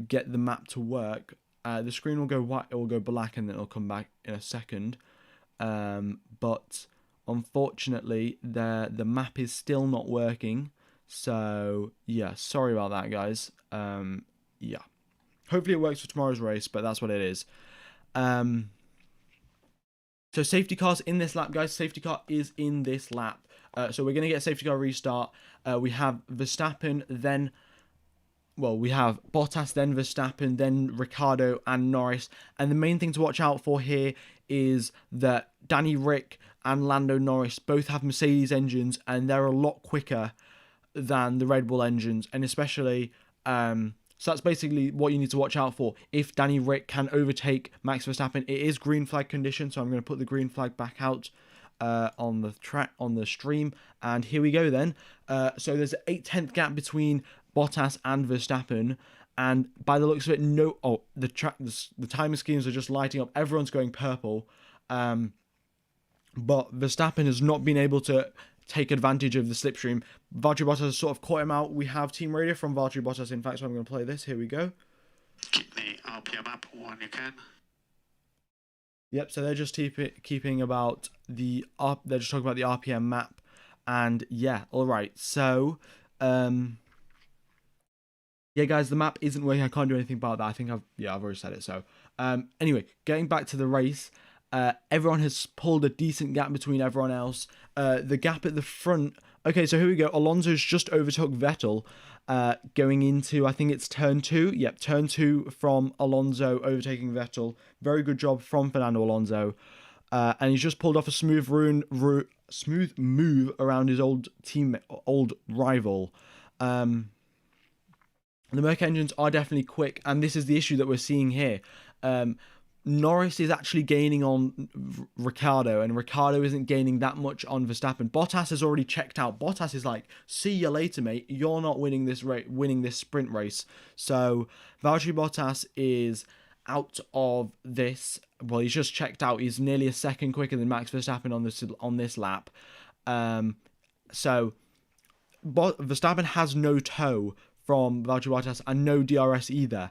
get the map to work. The screen will go white, it will go black, and then it'll come back in a second. But unfortunately, the map is still not working. So yeah, sorry about that, guys. Yeah, hopefully it works for tomorrow's race, but that's what it is. So safety car's in this lap, guys. Safety car is in this lap. So we're gonna get a safety car restart. We have Verstappen, then we have Bottas, then Verstappen, then Ricciardo and Norris. And the main thing to watch out for here is that Danny Rick and Lando Norris both have Mercedes engines, and they're a lot quicker than the Red Bull engines, and especially so that's basically what you need to watch out for. If Danny Rick can overtake Max Verstappen, it is green flag condition, so I'm going to put the green flag back out on the stream, and here we go then. So there's an 8/10 gap between Bottas and Verstappen, and by the looks of it, the timer schemes are just lighting up. Everyone's going purple. But Verstappen has not been able to take advantage of the slipstream. Valtteri Bottas has sort of caught him out. We have team radio from Valtteri Bottas, in fact, so I'm going to play this. Here we go. Keep the RPM up when you can. Yep, so they're just keeping about the they're just talking about the RPM map, and yeah, all right. So, yeah, guys, the map isn't working. I can't do anything about that. I think I've already said it. So, anyway, getting back to the race, everyone has pulled a decent gap between everyone else. The gap at the front. Okay, so here we go. Alonso's just overtook Vettel. Going into, I think it's turn 2. Yep, turn 2 from Alonso overtaking Vettel. Very good job from Fernando Alonso. And he's just pulled off a smooth move around his old rival. The Merc engines are definitely quick, and this is the issue that we're seeing here. Norris is actually gaining on Ricciardo, and Ricciardo isn't gaining that much on Verstappen. Bottas has already checked out. Bottas is like, "See you later, mate. You're not winning this sprint race." So Valtteri Bottas is out of this. Well, he's just checked out. He's nearly a second quicker than Max Verstappen on this lap. So Verstappen has no toe from Valtteri Bottas and no DRS either.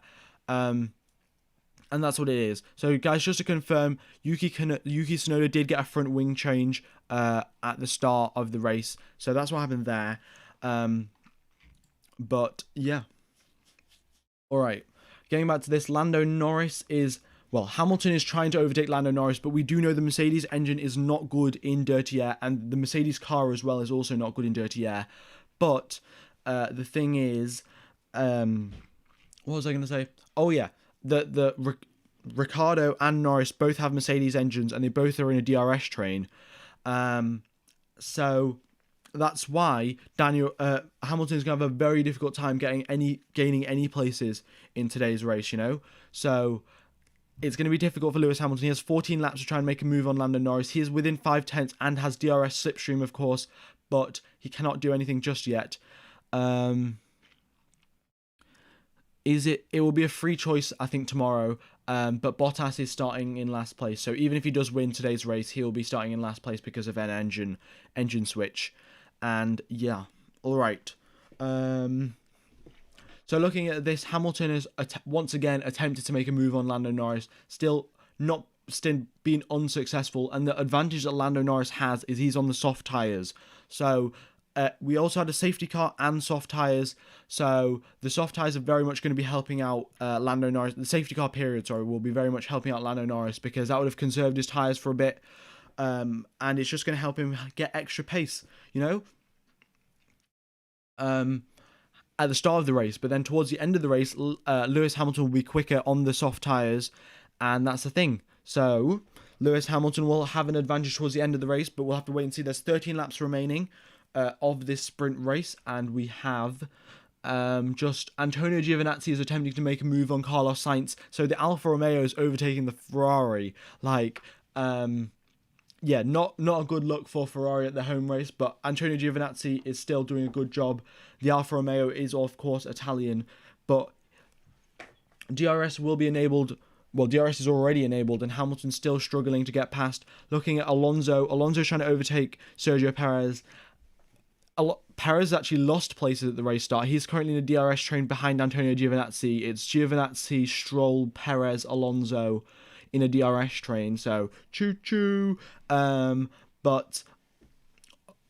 And that's what it is. So, guys, just to confirm, Yuki Tsunoda did get a front wing change at the start of the race. So that's what happened there. But, yeah. All right. Getting back to this, Hamilton is trying to overtake Lando Norris, but we do know the Mercedes engine is not good in dirty air, and the Mercedes car as well is also not good in dirty air. But the thing is, what was I going to say? Oh, yeah. Ricciardo and Norris both have Mercedes engines, and they both are in a DRS train. So that's why Hamilton's going to have a very difficult time gaining any places in today's race, you know? So it's going to be difficult for Lewis Hamilton. He has 14 laps to try and make a move on Lando Norris. He is within 5/10 and has DRS slipstream, of course, but he cannot do anything just yet. It will be a free choice, I think, tomorrow. But Bottas is starting in last place. So even if he does win today's race, he'll be starting in last place because of an engine switch. And yeah, all right. So looking at this, Hamilton has once again attempted to make a move on Lando Norris. Still been unsuccessful. And the advantage that Lando Norris has is he's on the soft tyres. So we also had a safety car and soft tyres, so the soft tyres are very much going to be helping out Lando Norris. The safety car period, will be very much helping out Lando Norris, because that would have conserved his tyres for a bit, and it's just going to help him get extra pace, you know, at the start of the race. But then towards the end of the race, Lewis Hamilton will be quicker on the soft tyres, and that's the thing. So Lewis Hamilton will have an advantage towards the end of the race, but we'll have to wait and see. There's 13 laps remaining of this sprint race, and we have just Antonio Giovinazzi is attempting to make a move on Carlos Sainz. So the Alfa Romeo is overtaking the Ferrari. Not a good look for Ferrari at the home race, but Antonio Giovinazzi is still doing a good job. The Alfa Romeo is, of course, Italian, but DRS will be enabled. Well, DRS is already enabled, and Hamilton's still struggling to get past. Looking at Alonso's trying to overtake Sergio Perez. Perez actually lost places at the race start. He's currently in a DRS train behind Antonio Giovinazzi. It's Giovinazzi, Stroll, Perez, Alonso in a DRS train. So, choo-choo. But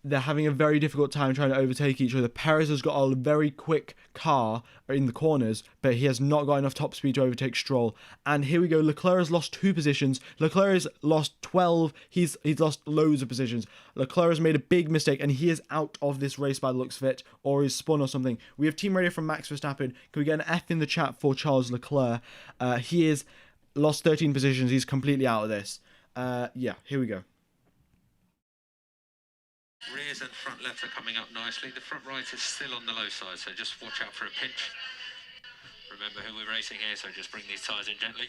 they're having a very difficult time trying to overtake each other. Perez has got a very quick car in the corners, but he has not got enough top speed to overtake Stroll. And here we go. Leclerc has lost 2 positions. Leclerc has lost 12. He's lost loads of positions. Leclerc has made a big mistake, and he is out of this race by the looks of it, or he's spun or something. We have team radio from Max Verstappen. Can we get an F in the chat for Charles Leclerc? He is lost 13 positions. He's completely out of this. Here we go. Rears and front left are coming up nicely. The front right is still on the low side, so just watch out for a pinch. Remember who we're racing here, so just bring these tyres in gently.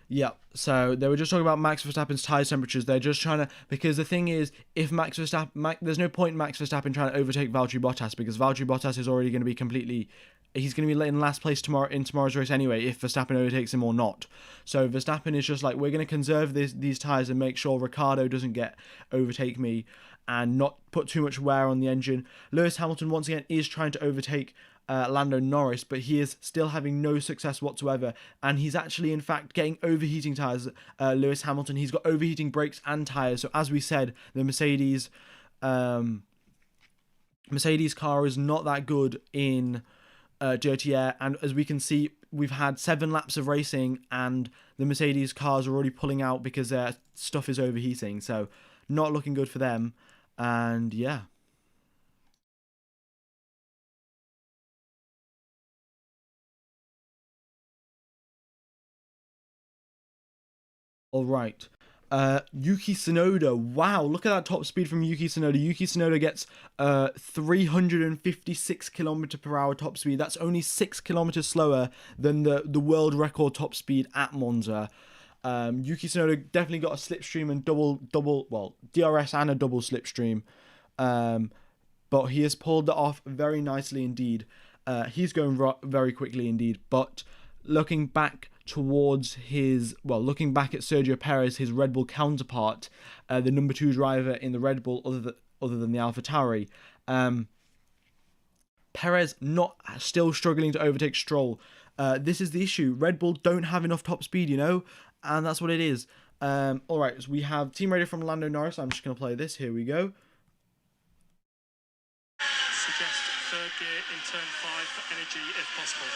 Yeah, so they were just talking about Max Verstappen's tyre temperatures. They're just trying to, because the thing is, if Max Verstappen, there's no point in Max Verstappen trying to overtake Valtteri Bottas, because Valtteri Bottas is already going to be completely he's going to be in last place in tomorrow's race anyway, if Verstappen overtakes him or not. So Verstappen is just like, we're going to conserve these tyres and make sure Ricciardo doesn't overtake me and not put too much wear on the engine. Lewis Hamilton, once again, is trying to overtake Lando Norris, but he is still having no success whatsoever, and he's actually, in fact, getting overheating tyres. Lewis Hamilton, he's got overheating brakes and tyres. So as we said, the Mercedes car is not that good in dirty air, and as we can see, we've had 7 laps of racing and the Mercedes cars are already pulling out because their stuff is overheating, so not looking good for them. And yeah, all right. Yuki Tsunoda. Wow, look at that top speed from Yuki Tsunoda. Yuki Tsunoda gets 356 km/h top speed. That's only 6 kilometers slower than the world record top speed at Monza. Yuki Tsunoda definitely got a slipstream and DRS and a double slipstream. But he has pulled that off very nicely indeed. He's going very quickly indeed, but looking back at Sergio Perez, his Red Bull counterpart, the number 2 driver in the Red Bull other than the AlphaTauri, Perez still struggling to overtake Stroll. This is the issue. Red Bull don't have enough top speed, and that's what it is. Alright, so we have team radio from Lando Norris. I'm just going to play this. Here we go. Suggest third gear in turn 5 for energy if possible.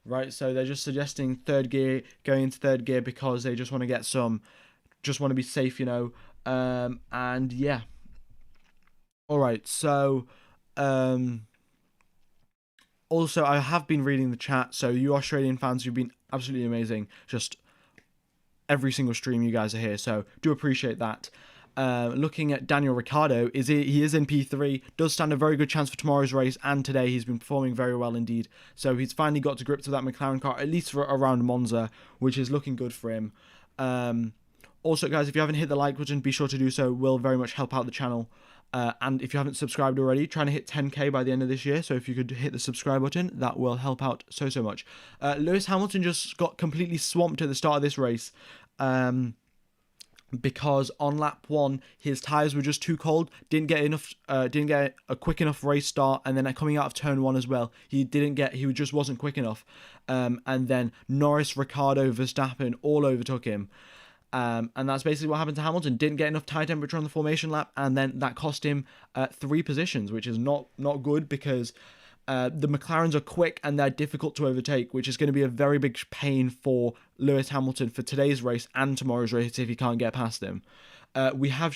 Right, so they're just suggesting third gear, going into third gear because they just want to be safe, and yeah. Alright, so, also, I have been reading the chat, so you Australian fans, you've been absolutely amazing. Just every single stream you guys are here, so do appreciate that. Looking at Daniel Ricciardo, he is in P3, does stand a very good chance for tomorrow's race, and today he's been performing very well indeed. So he's finally got to grips with that McLaren car, at least for around Monza, which is looking good for him. Also, guys, if you haven't hit the like button, be sure to do so. It will very much help out the channel. And if you haven't subscribed already, trying to hit 10k by the end of this year, so if you could hit the subscribe button, that will help out so much. Lewis Hamilton just got completely swamped at the start of this race. Because on lap 1 his tires were just too cold, didn't get a quick enough race start, and then coming out of turn 1 as well, he just wasn't quick enough, and then Norris, Ricciardo, Verstappen all overtook him, and that's basically what happened to Hamilton. Didn't get enough tire temperature on the formation lap, and then that cost him 3 positions, which is not good because the McLarens are quick and they're difficult to overtake, which is going to be a very big pain for Lewis Hamilton for today's race and tomorrow's race if he can't get past them. We have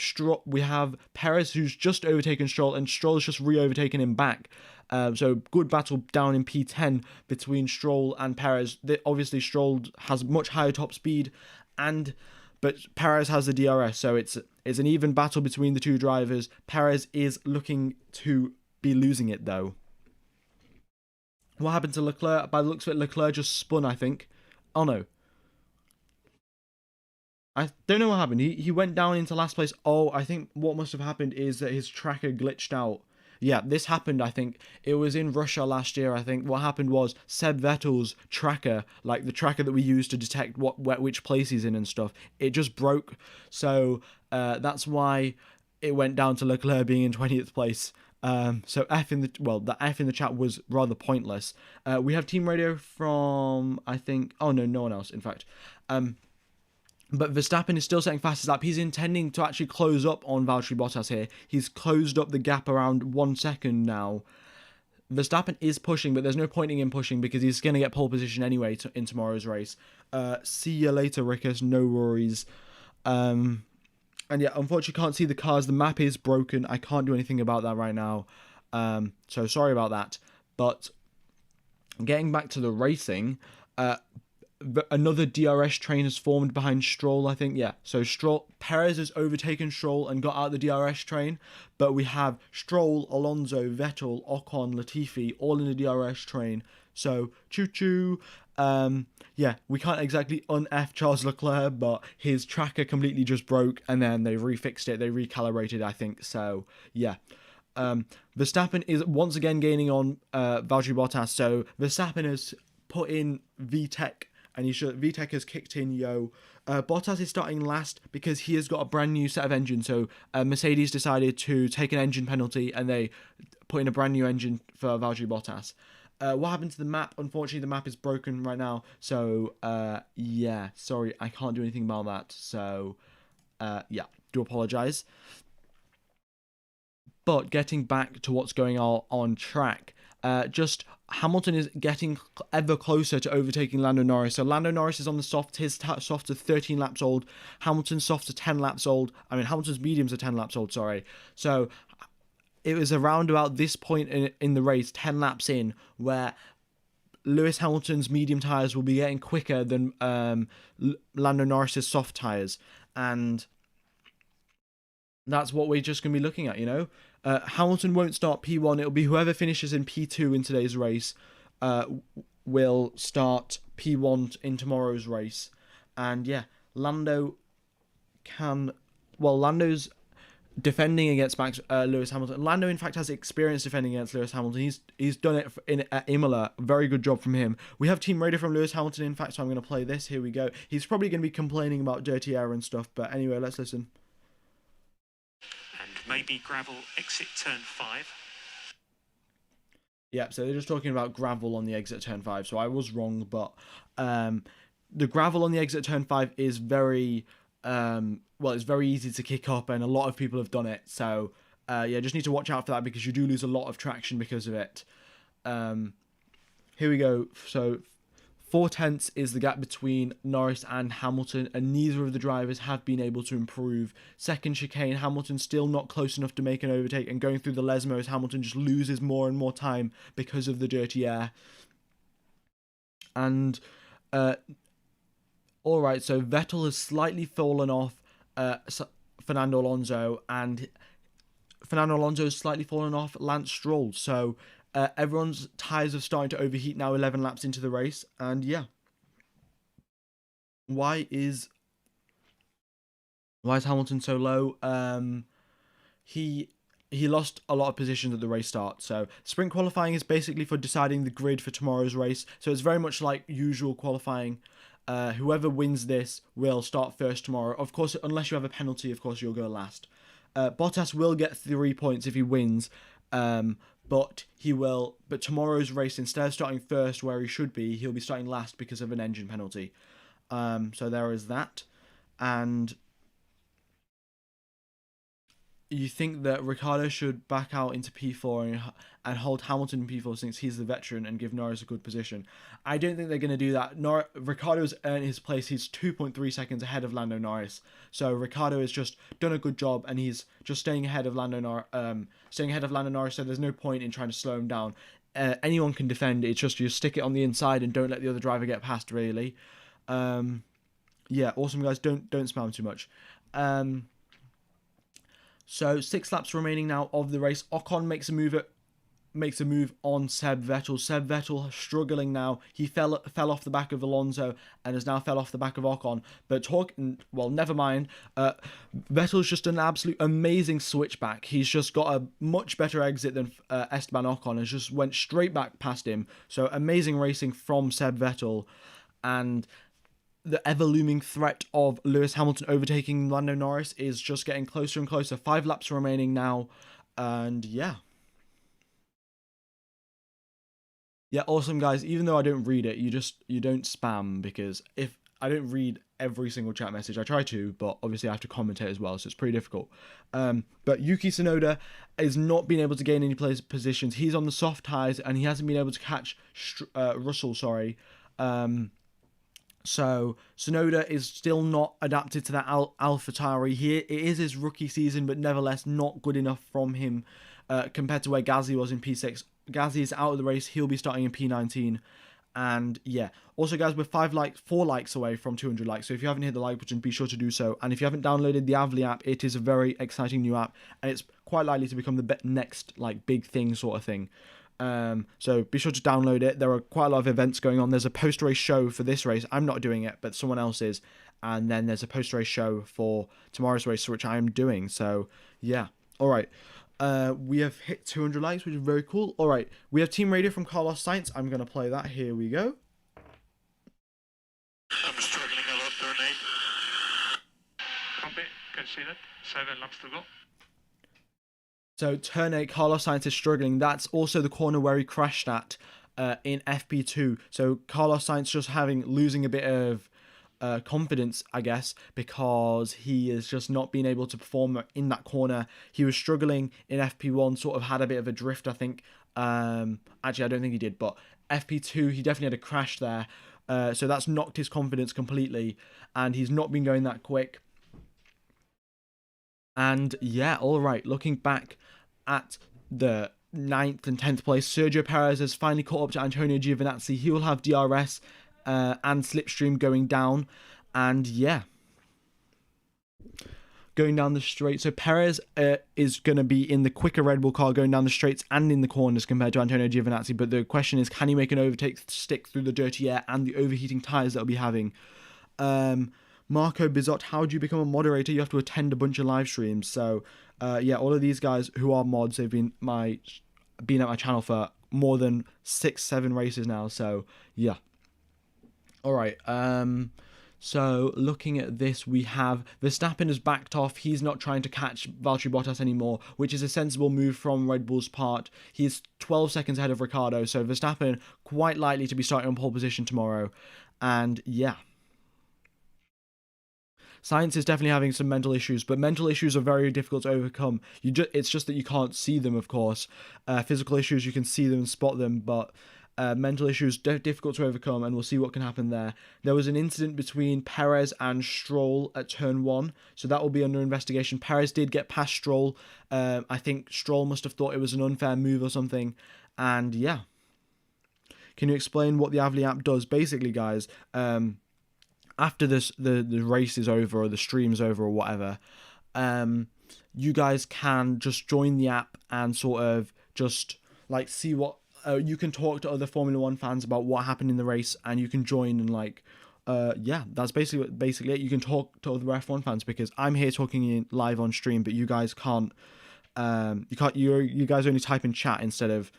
Perez, who's just overtaken Stroll, and Stroll's just re-overtaken him back. So good battle down in P10 between Stroll and Perez. Obviously, Stroll has much higher top speed, but Perez has the DRS, so it's an even battle between the 2 drivers. Perez is looking to be losing it though. What happened to Leclerc? By the looks of it, Leclerc just spun, I think. Oh, no. I don't know what happened. He went down into last place. Oh, I think what must have happened is that his tracker glitched out. Yeah, this happened, I think. It was in Russia last year, I think. What happened was Seb Vettel's tracker, like the tracker that we use to detect which place he's in and stuff, it just broke. So that's why it went down to Leclerc being in 20th place. So the F in the chat was rather pointless. We have team radio from, I think, no one else, in fact. But Verstappen is still setting fastest lap. He's intending to actually close up on Valtteri Bottas here. He's closed up the gap around 1 second now. Verstappen is pushing, but there's no point in him pushing because he's going to get pole position anyway in tomorrow's race. See you later, Rickus. No worries. And yeah, unfortunately can't see the cars. The map is broken. I can't do anything about that right now. So sorry about that. But getting back to the racing, another DRS train has formed behind Stroll, I think. Yeah, so Perez has overtaken Stroll and got out the DRS train. But we have Stroll, Alonso, Vettel, Ocon, Latifi all in the DRS train. So choo-choo. Yeah, we can't exactly un-F Charles Leclerc, but his tracker completely just broke, and then they refixed it, they recalibrated, I think, so, yeah. Verstappen is once again gaining on Valtteri Bottas. So Verstappen has put in VTEC, and VTEC has kicked in, Bottas is starting last because he has got a brand new set of engines. So Mercedes decided to take an engine penalty, and they put in a brand new engine for Valtteri Bottas. What happened to the map? Unfortunately, the map is broken right now. So, yeah, sorry, I can't do anything about that. So, yeah, do apologise. But getting back to what's going on track, just Hamilton is getting ever closer to overtaking Lando Norris. So Lando Norris is on the soft. His softs are 13 laps old. Hamilton's softs are 10 laps old. I mean, Hamilton's mediums are 10 laps old, sorry. So it was around about this point in the race, 10 laps in, where Lewis Hamilton's medium tyres will be getting quicker than Lando Norris's soft tyres. And that's what we're just going to be looking at, Hamilton won't start P1. It'll be whoever finishes in P2 in today's race will start P1 in tomorrow's race. And yeah, Lando's defending against Lewis Hamilton. Lando, in fact, has experience defending against Lewis Hamilton. He's done it at Imola. Very good job from him. We have team radio from Lewis Hamilton, in fact, so I'm going to play this. Here we go. He's probably going to be complaining about dirty air and stuff, but anyway, let's listen. Maybe gravel exit turn 5. Yeah, so they're just talking about gravel on the exit turn 5. So I was wrong, but the gravel on the exit turn 5 is very it's very easy to kick up, and a lot of people have done it. So yeah, just need to watch out for that because you do lose a lot of traction because of it. Here we go. So 4/10 is the gap between Norris and Hamilton, and neither of the drivers have been able to improve. Second chicane, Hamilton still not close enough to make an overtake, and going through the Lesmos, Hamilton just loses more and more time because of the dirty air. And, alright, so Vettel has slightly fallen off Fernando Alonso, and Fernando Alonso has slightly fallen off Lance Stroll, so everyone's tyres are starting to overheat now 11 laps into the race, and yeah. Why is Hamilton so low? He lost a lot of positions at the race start. So sprint qualifying is basically for deciding the grid for tomorrow's race. So it's very much like usual qualifying. Whoever wins this will start first tomorrow. Of course, unless you have a penalty, of course you'll go last. Bottas will get 3 points if he wins. But tomorrow's race, instead of starting first where he should be, he'll be starting last because of an engine penalty. So there is that. And you think that Ricciardo should back out into P4 and hold Hamilton in P4 since he's the veteran and give Norris a good position. I don't think they're going to do that. Ricciardo's earned his place. He's 2.3 seconds ahead of Lando Norris. So Ricciardo has just done a good job, and he's just staying ahead of Lando Norris. So there's no point in trying to slow him down. Anyone can defend. It's just you stick it on the inside and don't let the other driver get past. Really. Yeah, awesome guys. Don't spam too much. So 6 laps remaining now of the race. Ocon makes a move on Seb Vettel. Seb Vettel struggling now. He fell off the back of Alonso and has now fell off the back of Ocon. But never mind. Vettel's just an absolute amazing switchback. He's just got a much better exit than Esteban Ocon, and just went straight back past him. So amazing racing from Seb Vettel, and the ever-looming threat of Lewis Hamilton overtaking Lando Norris is just getting closer and closer. 5 laps remaining now, and yeah. Yeah, awesome guys. Even though I don't read it, you don't spam, because if I don't read every single chat message, I try to, but obviously I have to commentate as well, so it's pretty difficult. But Yuki Tsunoda has not been able to gain any positions. He's on the soft tyres, and he hasn't been able to catch Russell, sorry. So Tsunoda is still not adapted to that AlphaTauri. It is his rookie season, but nevertheless not good enough from him compared to where Gasly was in P6. Gasly is out of the race. He'll be starting in P19. And yeah, also guys, we're 4 likes away from 200 likes. So if you haven't hit the like button, be sure to do so. And if you haven't downloaded the Avli app, it is a very exciting new app, and it's quite likely to become the next big thing sort of thing. So be sure to download it. There are quite a lot of events going on. There's a post-race show for this race. I'm not doing it, but someone else is. And then there's a post-race show for tomorrow's race, which I am doing. So yeah. All right. We have hit 200 likes, which is very cool. All right, we have Team Radio from Carlos Sainz. I'm going to play that. Here we go. I'm struggling a lot, turn 8. Copy, conceded. 7 laps to go. So turn 8, Carlos Sainz is struggling. That's also the corner where he crashed at in FP2. So Carlos Sainz just losing a bit of confidence, I guess, because he is just not being able to perform in that corner. He was struggling in FP1, sort of had a bit of a drift, I think. Actually, I don't think he did, but FP2, he definitely had a crash there. So that's knocked his confidence completely, and he's not been going that quick. And yeah, all right, looking back at the 9th and 10th place, Sergio Perez has finally caught up to Antonio Giovinazzi. He will have DRS and slipstream going down. And yeah, going down the straight. So Perez is going to be in the quicker Red Bull car going down the straights and in the corners compared to Antonio Giovinazzi. But the question is, can he make an overtake stick through the dirty air and the overheating tyres that will be having? Marco Bizot, how do you become a moderator? You have to attend a bunch of live streams. So, yeah, all of these guys who are mods, they've been at my channel for more than 6-7 races now. So, yeah. All right. So looking at this, we have Verstappen has backed off. He's not trying to catch Valtteri Bottas anymore, which is a sensible move from Red Bull's part. He's 12 seconds ahead of Ricciardo. So Verstappen quite likely to be starting on pole position tomorrow. And yeah. Science is definitely having some mental issues, but mental issues are very difficult to overcome. It's just that you can't see them, of course. Physical issues, you can see them and spot them, but mental issues, difficult to overcome, and we'll see what can happen there. There was an incident between Perez and Stroll at turn 1, so that will be under investigation. Perez did get past Stroll. I think Stroll must have thought it was an unfair move or something, and yeah. Can you explain what the Avli app does? Basically, guys, after the race is over or the stream's over or whatever, you guys can just join the app and sort of just like see what you can talk to other Formula One fans about what happened in the race, and you can join and like yeah, that's basically it. You can talk to other F1 fans because I'm here talking in live on stream, but you guys can't. You guys only type in chat instead of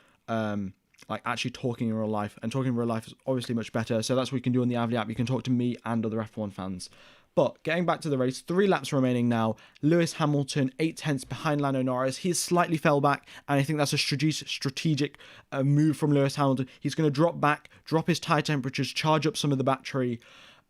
like actually talking in real life, and talking in real life is obviously much better. So that's what you can do on the Avli app. You can talk to me and other F1 fans. But getting back to the race, 3 laps remaining now. Lewis Hamilton 8/10 behind Lando Norris. He slightly fell back, and I think that's a strategic move from Lewis Hamilton. He's going to drop back, drop his tyre temperatures, charge up some of the battery,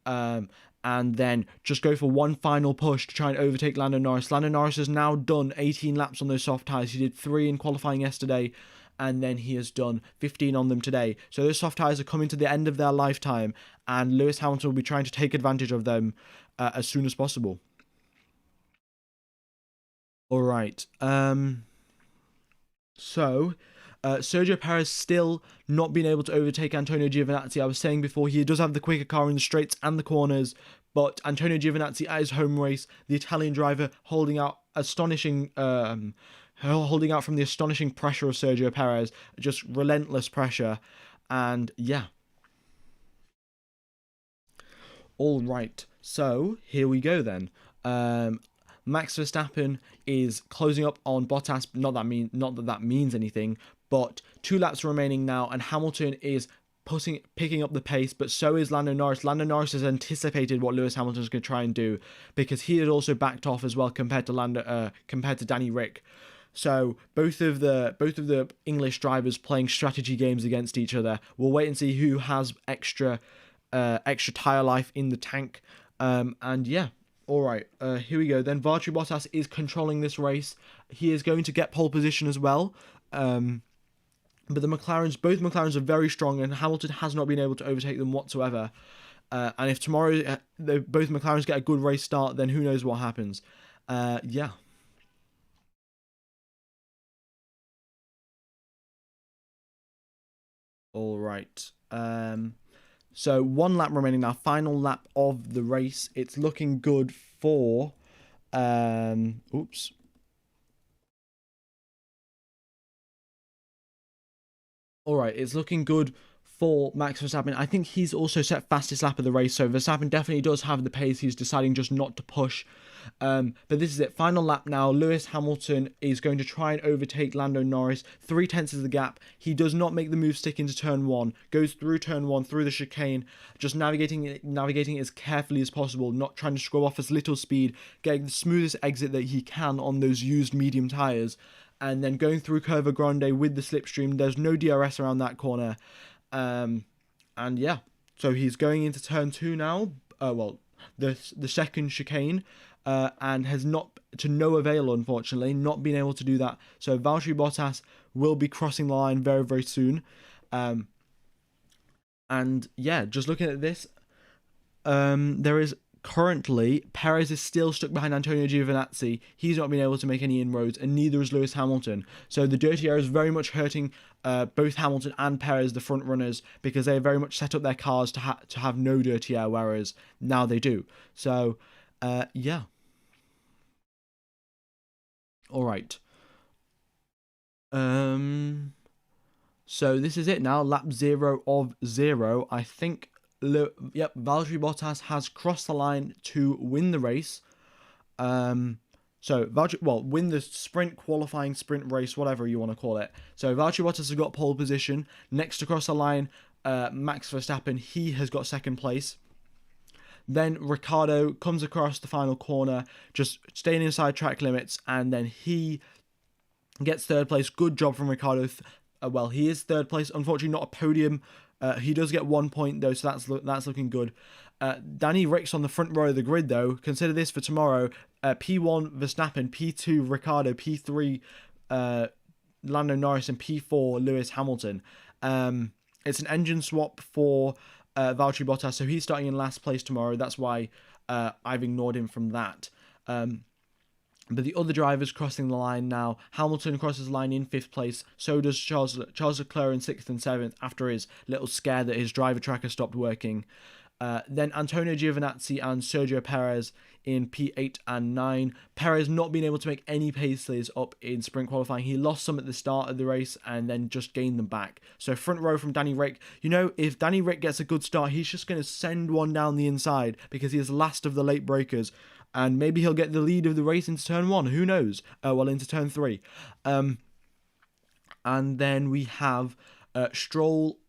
and then just go for one final push to try and overtake Lando Norris. Lando Norris has now done 18 laps on those soft tyres. He did 3 in qualifying yesterday, and then he has done 15 on them today. So those soft tyres are coming to the end of their lifetime, and Lewis Hamilton will be trying to take advantage of them as soon as possible. All right. So Sergio Perez still not being able to overtake Antonio Giovinazzi. I was saying before, he does have the quicker car in the straights and the corners, but Antonio Giovinazzi at his home race, the Italian driver holding out from the astonishing pressure of Sergio Perez, just relentless pressure, and yeah. All right, so here we go then. Max Verstappen is closing up on Bottas. Not that that means anything, but 2 laps remaining now, and Hamilton is picking up the pace, but so is Lando Norris. Lando Norris has anticipated what Lewis Hamilton is going to try and do, because he had also backed off as well compared to Danny Rick. So both of the English drivers playing strategy games against each other. We'll wait and see who has extra tire life in the tank. And yeah, all right. Here we go. Then Valtteri Bottas is controlling this race. He is going to get pole position as well. But both McLarens are very strong, and Hamilton has not been able to overtake them whatsoever. And if tomorrow both McLarens get a good race start, then who knows what happens. Yeah. All right. So 1 lap remaining now. Final lap of the race. It's looking good for. Oops. All right. It's looking good for Max Verstappen. I think he's also set fastest lap of the race, so Verstappen definitely does have the pace. He's deciding just not to push. But this is it. Final lap now. Lewis Hamilton is going to try and overtake Lando Norris. 3/10 is the gap. He does not make the move stick into turn 1. Goes through turn 1, through the chicane, just navigating it as carefully as possible, not trying to scrub off as little speed, getting the smoothest exit that he can on those used medium tyres, and then going through Curva Grande with the slipstream. There's no DRS around that corner. And yeah, so he's going into turn 2 now. The second chicane, and has not, to no avail, unfortunately, not been able to do that. So Valtteri Bottas will be crossing the line very, very soon. And yeah, just looking at this, there is currently, Perez is still stuck behind Antonio Giovinazzi. He's not been able to make any inroads, and neither is Lewis Hamilton. So the dirty air is very much hurting both Hamilton and Perez, the front runners, because they very much set up their cars to have no dirty air, whereas now they do. So, yeah. All right. So this is it now. Lap 0 of 0. I think. Yep, Valtteri Bottas has crossed the line to win the race. Win the qualifying sprint race, whatever you want to call it. So Valtteri Bottas has got pole position. Next to cross the line, Max Verstappen, he has got second place. Then Ricciardo comes across the final corner, just staying inside track limits, and then he gets third place. Good job from Ricciardo. He is third place. Unfortunately, not a podium. He does get 1 point though, so that's looking good. Danny Rick's on the front row of the grid though. Consider this for tomorrow: P1 Verstappen, P2 Ricciardo, P3 Lando Norris, and P4 Lewis Hamilton. It's an engine swap for Valtteri Bottas, so he's starting in last place tomorrow. That's why I've ignored him from that. But the other drivers crossing the line now. Hamilton crosses the line in 5th place. So does Charles Leclerc in 6th and 7th after his little scare that his driver tracker stopped working. Then Antonio Giovinazzi and Sergio Perez in P8 and 9. Perez not being able to make any paces up in sprint qualifying. He lost some at the start of the race and then just gained them back. So front row from Danny Rick. You know, if Danny Rick gets a good start, he's just going to send one down the inside because he is last of the late breakers. And maybe he'll get the lead of the race into turn 1. Who knows? Into turn 3. And then we have Stroll,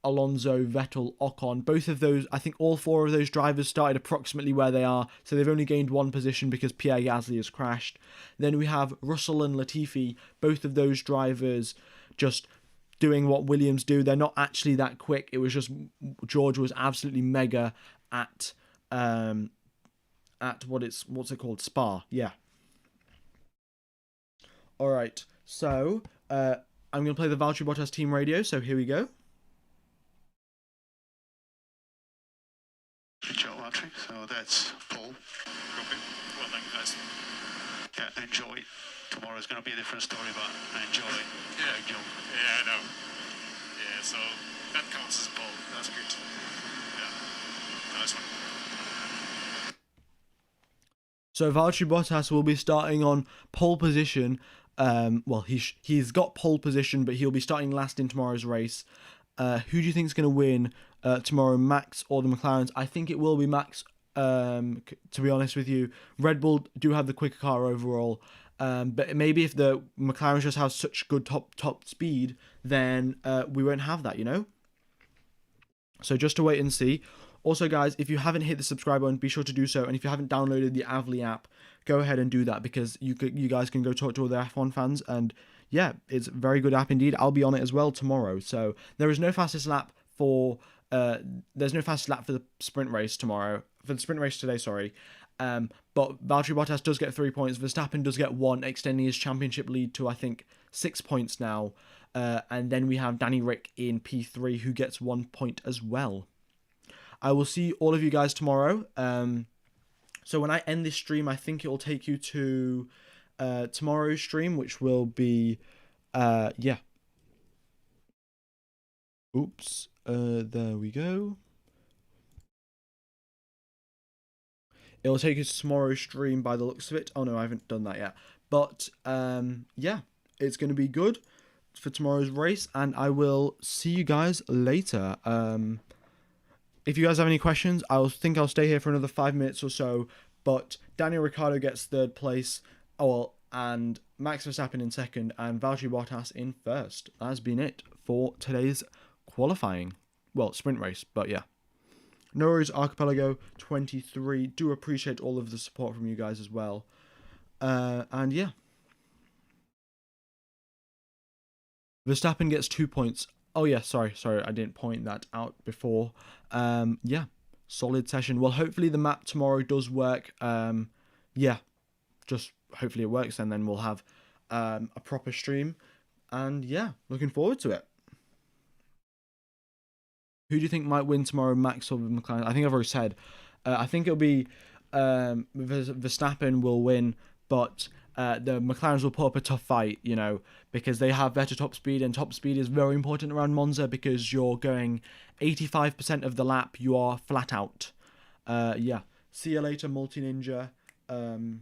Alonso, Vettel, Ocon. Both of those, I think all 4 of those drivers started approximately where they are. So they've only gained 1 position because Pierre Gasly has crashed. Then we have Russell and Latifi. Both of those drivers just doing what Williams do. They're not actually that quick. It was just George was absolutely mega at what's it called? Spa. Yeah. All right. So I'm going to play the Valtteri Bottas team radio. So here we go. Good job, Valtteri. So that's Paul. Well, thank you guys. Yeah, enjoy. Tomorrow's going to be a different story, but enjoy. Yeah. Great job. Yeah, I know. Yeah, so that counts as a pole. That's good. Yeah. Nice one. So Valtteri Bottas will be starting on pole position. He's got pole position, but he'll be starting last in tomorrow's race. Who do you think is going to win tomorrow, Max or the McLarens? I think it will be Max, to be honest with you. Red Bull do have the quicker car overall, but maybe if the McLarens just have such good top speed, then we won't have that, you know? So just to wait and see. Also, guys, if you haven't hit the subscribe button, be sure to do so. And if you haven't downloaded the Avli app, go ahead and do that because you guys can go talk to other F1 fans. And yeah, it's a very good app indeed. I'll be on it as well tomorrow. So there is no fastest lap for the sprint race tomorrow. For the sprint race today, sorry. But Valtteri Bottas does get 3 points. Verstappen does get 1, extending his championship lead to I think 6 points now. And then we have Danny Rick in P3 who gets 1 point as well. I will see all of you guys tomorrow. So when I end this stream, I think it will take you to tomorrow's stream, which will be, yeah. Oops. There we go. It will take you to tomorrow's stream by the looks of it. Oh no, I haven't done that yet. But yeah, it's going to be good. for tomorrow's race, and I will see you guys later. If you guys have any questions, I'll stay here for another 5 minutes or so. But Daniel Ricciardo gets third place. And Max Verstappen in second, and Valtteri Bottas in first. That's been it for today's qualifying. Well, sprint race, but yeah. No worries, Archipelago 23. Do appreciate all of the support from you guys as well. And yeah. Verstappen gets 2 points. Oh yeah, sorry, I didn't point that out before. Yeah, solid session. Well, hopefully the map tomorrow does work. Yeah, just hopefully it works, and then we'll have a proper stream. And yeah, looking forward to it. Who do you think might win tomorrow, Max or McLaren? I think I've already said. I think it'll be Verstappen will win, but the McLarens will put up a tough fight, you know, because they have better top speed, and top speed is very important around Monza because you're going 85% of the lap, you are flat out. Yeah. See you later, Multi Ninja. And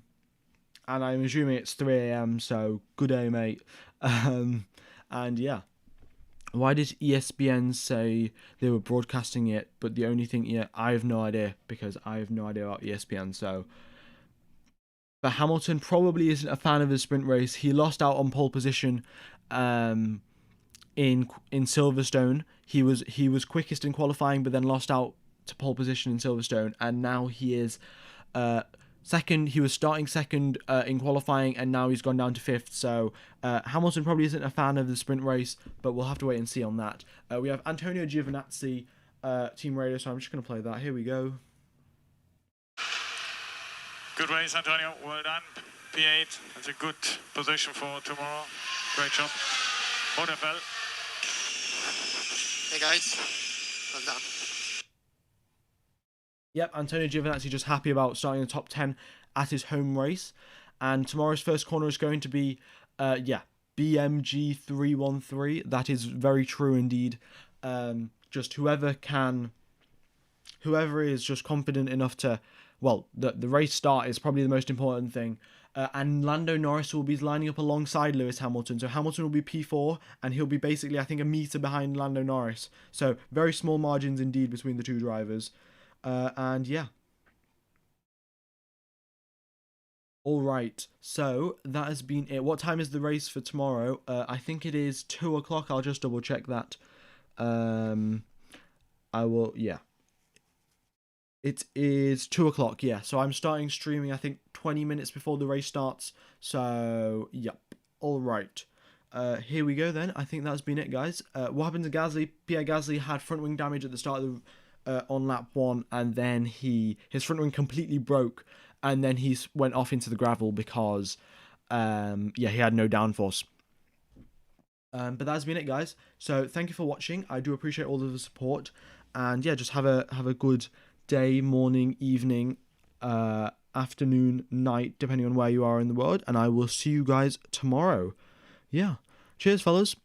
I'm assuming it's 3 a.m, so good day, mate. And yeah. Why did ESPN say they were broadcasting it, but the only thing, yeah, I have no idea, because I have no idea about ESPN, so. But Hamilton probably isn't a fan of his sprint race. He lost out on pole position in Silverstone. He was quickest in qualifying, but then lost out to pole position in Silverstone, and now he is second. He was starting second in qualifying, and now he's gone down to fifth. So Hamilton probably isn't a fan of the sprint race, but we'll have to wait and see on that. We have Antonio Giovinazzi, Team Radio, so I'm just going to play that. Here we go. Good race, Antonio. Well done. P8. That's a good position for tomorrow. Great job. What FL? Hey guys. Well done. Yep, Antonio Giovinazzi just happy about starting in the top 10 at his home race. And tomorrow's first corner is going to be, BMG 313. That is very true indeed. Just whoever is just confident enough to, well, the race start is probably the most important thing. And Lando Norris will be lining up alongside Lewis Hamilton. So Hamilton will be P4, and he'll be basically, I think, a meter behind Lando Norris. So very small margins indeed between the two drivers. And yeah. All right, so that has been it. What time is the race for tomorrow? I think it is 2 o'clock. I'll just double check that. I will, yeah. It is 2 o'clock, yeah. So I'm starting streaming, I think, 20 minutes before the race starts. So, yep. All right. Here we go then. I think that's been it, guys. What happened to Gasly? Pierre Gasly had front wing damage at the start of the on lap 1, and then his front wing completely broke, and then he went off into the gravel because he had no downforce. But that's been it, guys. So thank you for watching. I do appreciate all of the support, and yeah, just have a good day, morning, evening, afternoon, night, depending on where you are in the world, and I will see you guys tomorrow. Yeah, cheers, fellas.